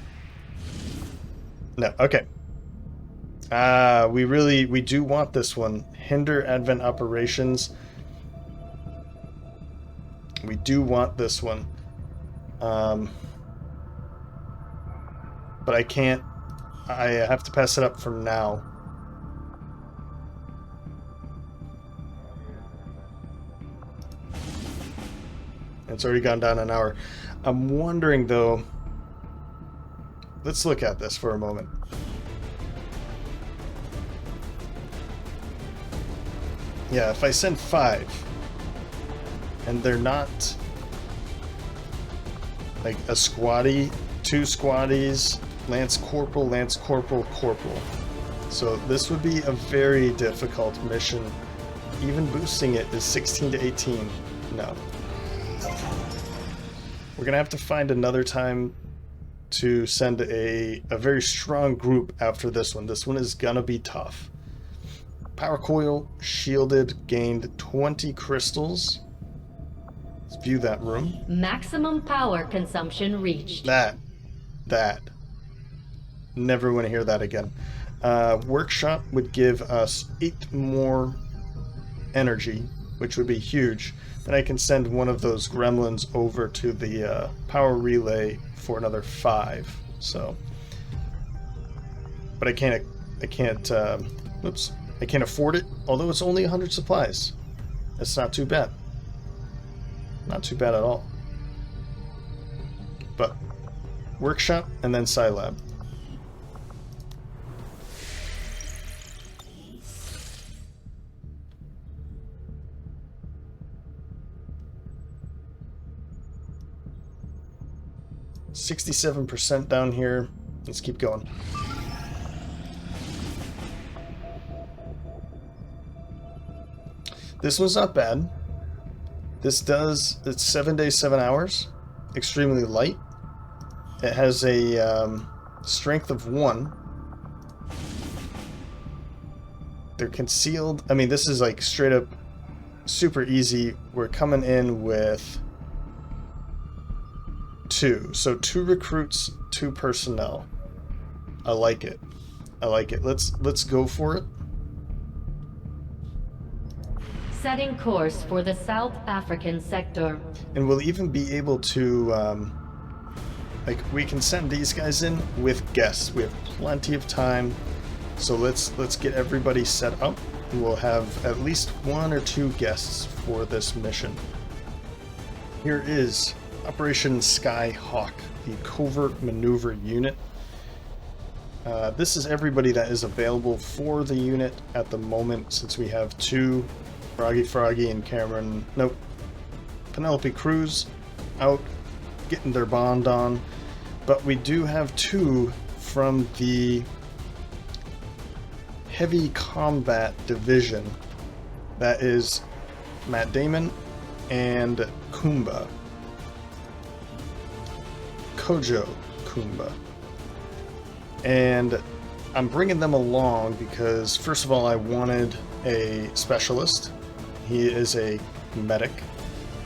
No, okay. We do want this one. Hinder Advent operations. We do want this one. But I can't... I have to pass it up for now. It's already gone down an hour. I'm wondering, though... Let's look at this for a moment. Yeah, if I send 5... and they're not like a squatty, 2 squatties, Lance Corporal, Corporal. So this would be a very difficult mission. Even boosting it is 16 to 18. No. We're gonna have to find another time to send a very strong group after this one. This one is gonna be tough. Power coil, shielded, gained 20 crystals. Let's view that room. Maximum power consumption reached. That. Never want to hear that again. Workshop would give us 8 more energy, which would be huge. Then I can send one of those gremlins over to the power relay for another 5. So, but I can't afford it. Although it's only 100 supplies, it's not too bad. Not too bad at all. But workshop and then Scilab. %67 down here. Let's keep going. This one's not bad. This does, it's 7 days, 7 hours. Extremely light. It has a strength of 1. They're concealed. I mean, this is like straight up super easy. We're coming in with 2. So 2 recruits, 2 personnel. I like it. I like it. Let's go for it. Setting course for the South African sector. And we'll even be able to, like, we can send these guys in with guests. We have plenty of time, so let's get everybody set up. We'll have at least 1 or 2 guests for this mission. Here is Operation Skyhawk, the Covert Maneuver Unit. This is everybody that is available for the unit at the moment, since we have 2. Froggy and Cameron, nope, Penelope Cruz out getting their bond on, but we do have 2 from the Heavy Combat Division. That is Matt Damon and Kojo Kumba. And I'm bringing them along because, first of all, I wanted a specialist. He is a medic.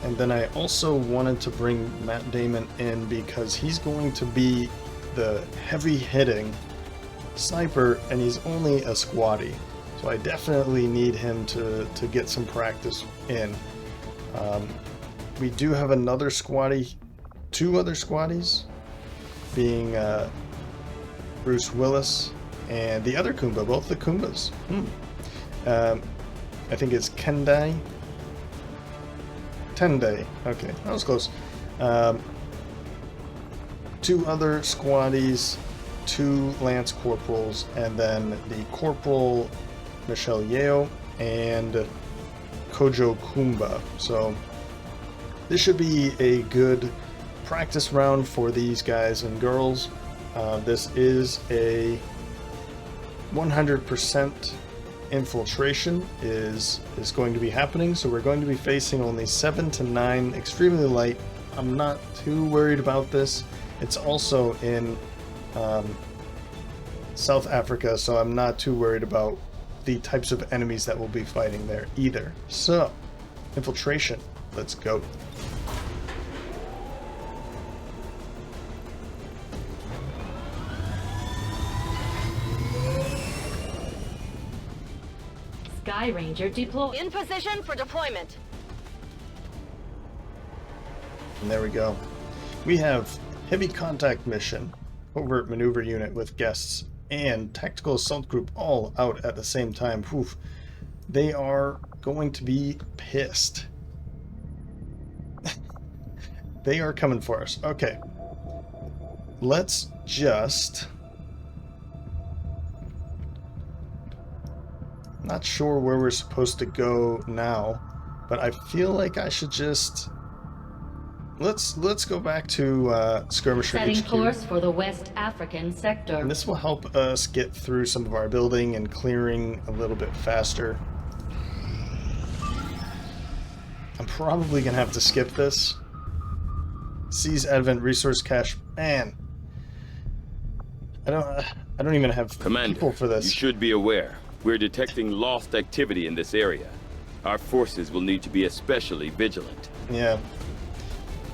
And then I also wanted to bring Matt Damon in because he's going to be the heavy-hitting sniper, and he's only a squatty. So I definitely need him to get some practice in. We do have another squatty, 2 other squatties, being Bruce Willis and the other Kumba, both the Kumbas. I think it's Tendai. Okay, that was close. 2 other squaddies, 2 Lance Corporals, and then the Corporal Michelle Yeo and Kojo Kumba. So this should be a good practice round for these guys and girls. This is a 100% infiltration is going to be happening, so we're going to be facing only 7 to 9, extremely light. I'm not too worried about this. It's also in South Africa, so I'm not too worried about the types of enemies that we'll be fighting there either. So, infiltration, let's go. Sky Ranger deployed. In position for deployment. And there we go. We have heavy contact mission, covert maneuver unit with guests, and tactical assault group all out at the same time. Oof. They are going to be pissed. They are coming for us. Okay. Let's just... Not sure where we're supposed to go now, But I feel like I should just... Let's go back to Skirmisher Setting HQ. course for the West African sector. And this will help us get through some of our building and clearing a little bit faster. I'm probably gonna have to skip this. Seize Advent resource cache. Man, I don't even have Commander, people for this. You should be aware. We're detecting lost activity in this area. Our forces will need to be especially vigilant. Yeah.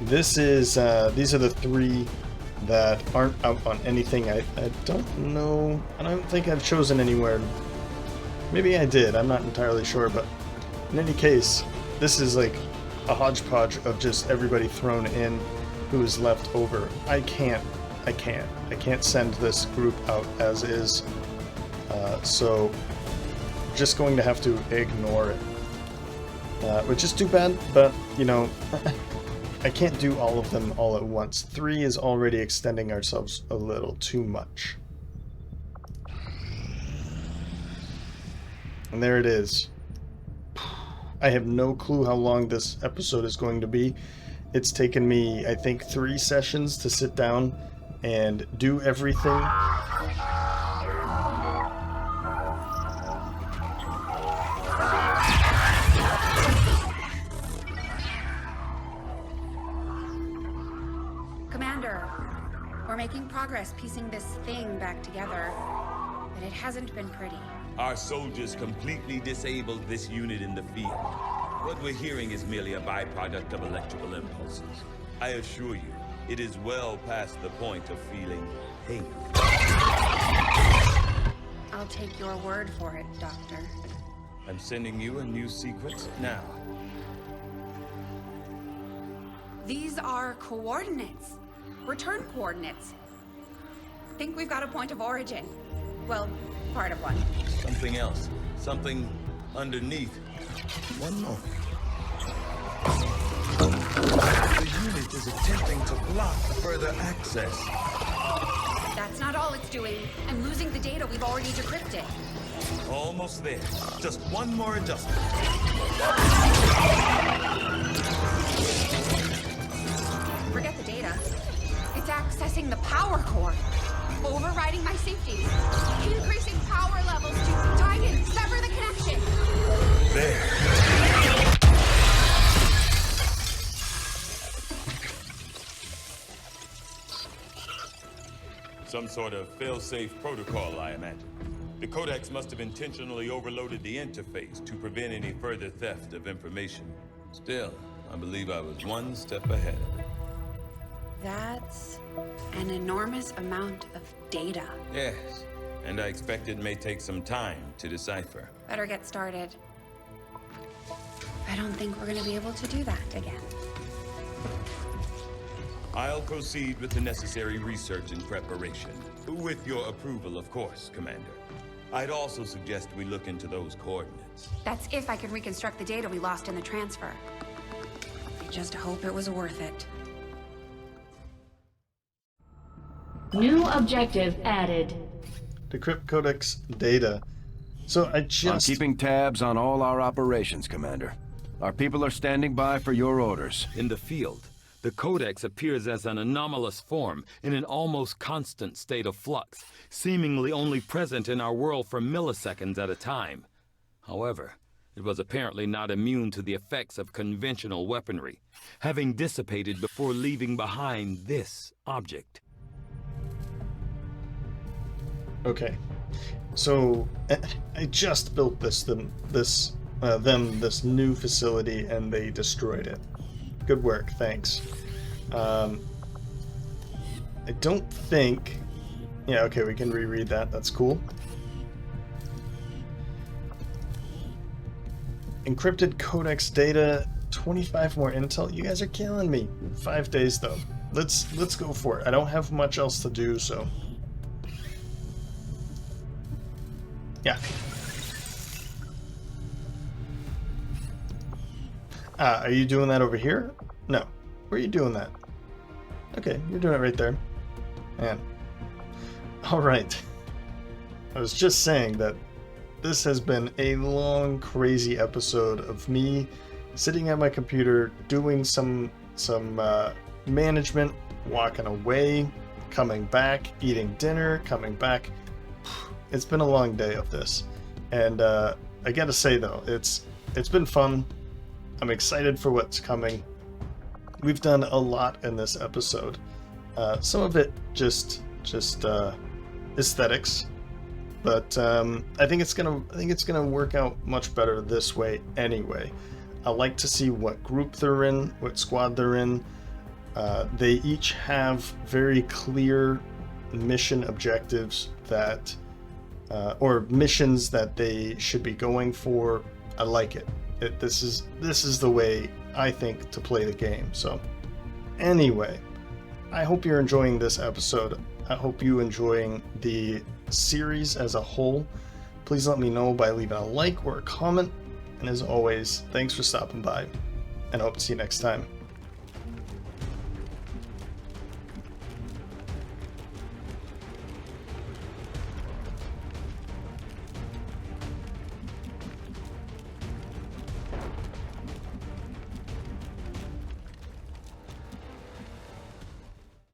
This is, these are the 3 that aren't out on anything. I don't know. I don't think I've chosen anywhere. Maybe I did. I'm not entirely sure, but in any case, this is like a hodgepodge of just everybody thrown in who is left over. I can't send this group out as is. So just going to have to ignore it. Which is too bad, but, you know, I can't do all of them all at once. 3 is already extending ourselves a little too much. And there it is. I have no clue how long this episode is going to be. It's taken me, I think, 3 sessions to sit down and do everything. Commander, we're making progress piecing this thing back together, but it hasn't been pretty. Our soldiers completely disabled this unit in the field. What we're hearing is merely a byproduct of electrical impulses. I assure you, it is well past the point of feeling pain. I'll take your word for it, Doctor. I'm sending you a new secret now. These are coordinates. Return coordinates. Think we've got a point of origin. Well, part of one. Something else. Something underneath. One moment. The unit is attempting to block further access. That's not all it's doing. I'm losing the data we've already decrypted. Almost there. Just one more adjustment. Forget the data. It's accessing the power core. Overriding my safeties. Increasing power levels to tie in, sever the connection. There. Some sort of fail-safe protocol, I imagine. The Codex must have intentionally overloaded the interface to prevent any further theft of information. Still, I believe I was one step ahead of it. That's an enormous amount of data. Yes, and I expect it may take some time to decipher. Better get started. I don't think we're gonna be able to do that again. I'll proceed with the necessary research and preparation. With your approval, of course, Commander. I'd also suggest we look into those coordinates. That's if I can reconstruct the data we lost in the transfer. I just hope it was worth it. New objective added. Decrypt Codex data. So I just... I'm keeping tabs on all our operations, Commander. Our people are standing by for your orders. In the field, the Codex appears as an anomalous form in an almost constant state of flux, seemingly only present in our world for milliseconds at a time. However, it was apparently not immune to the effects of conventional weaponry, having dissipated before leaving behind this object. Okay, so I just built this new facility and they destroyed it. Good work, thanks. I don't think... Yeah, okay, we can reread that. That's cool. Encrypted Codex data, 25 more intel. You guys are killing me. 5 days though. Let's go for it. I don't have much else to do, so. Yeah. Are you doing that over here? No. Where are you doing that? Okay, you're doing it right there. Man. Alright. I was just saying that this has been a long, crazy episode of me sitting at my computer, doing some management, walking away, coming back, eating dinner, coming back. It's been a long day of this, and I gotta say though, it's been fun. I'm excited for what's coming. We've done a lot in this episode. Some of it just aesthetics, but I think it's gonna work out much better this way anyway. I like to see what group they're in, what squad they're in. They each have very clear mission objectives that, or missions that they should be going for. I like it. This is the way I think to play the game. So anyway, I hope you're enjoying this episode. I hope you're enjoying the series as a whole. Please let me know by leaving a like or a comment. And as always, thanks for stopping by, and I hope to see you next time.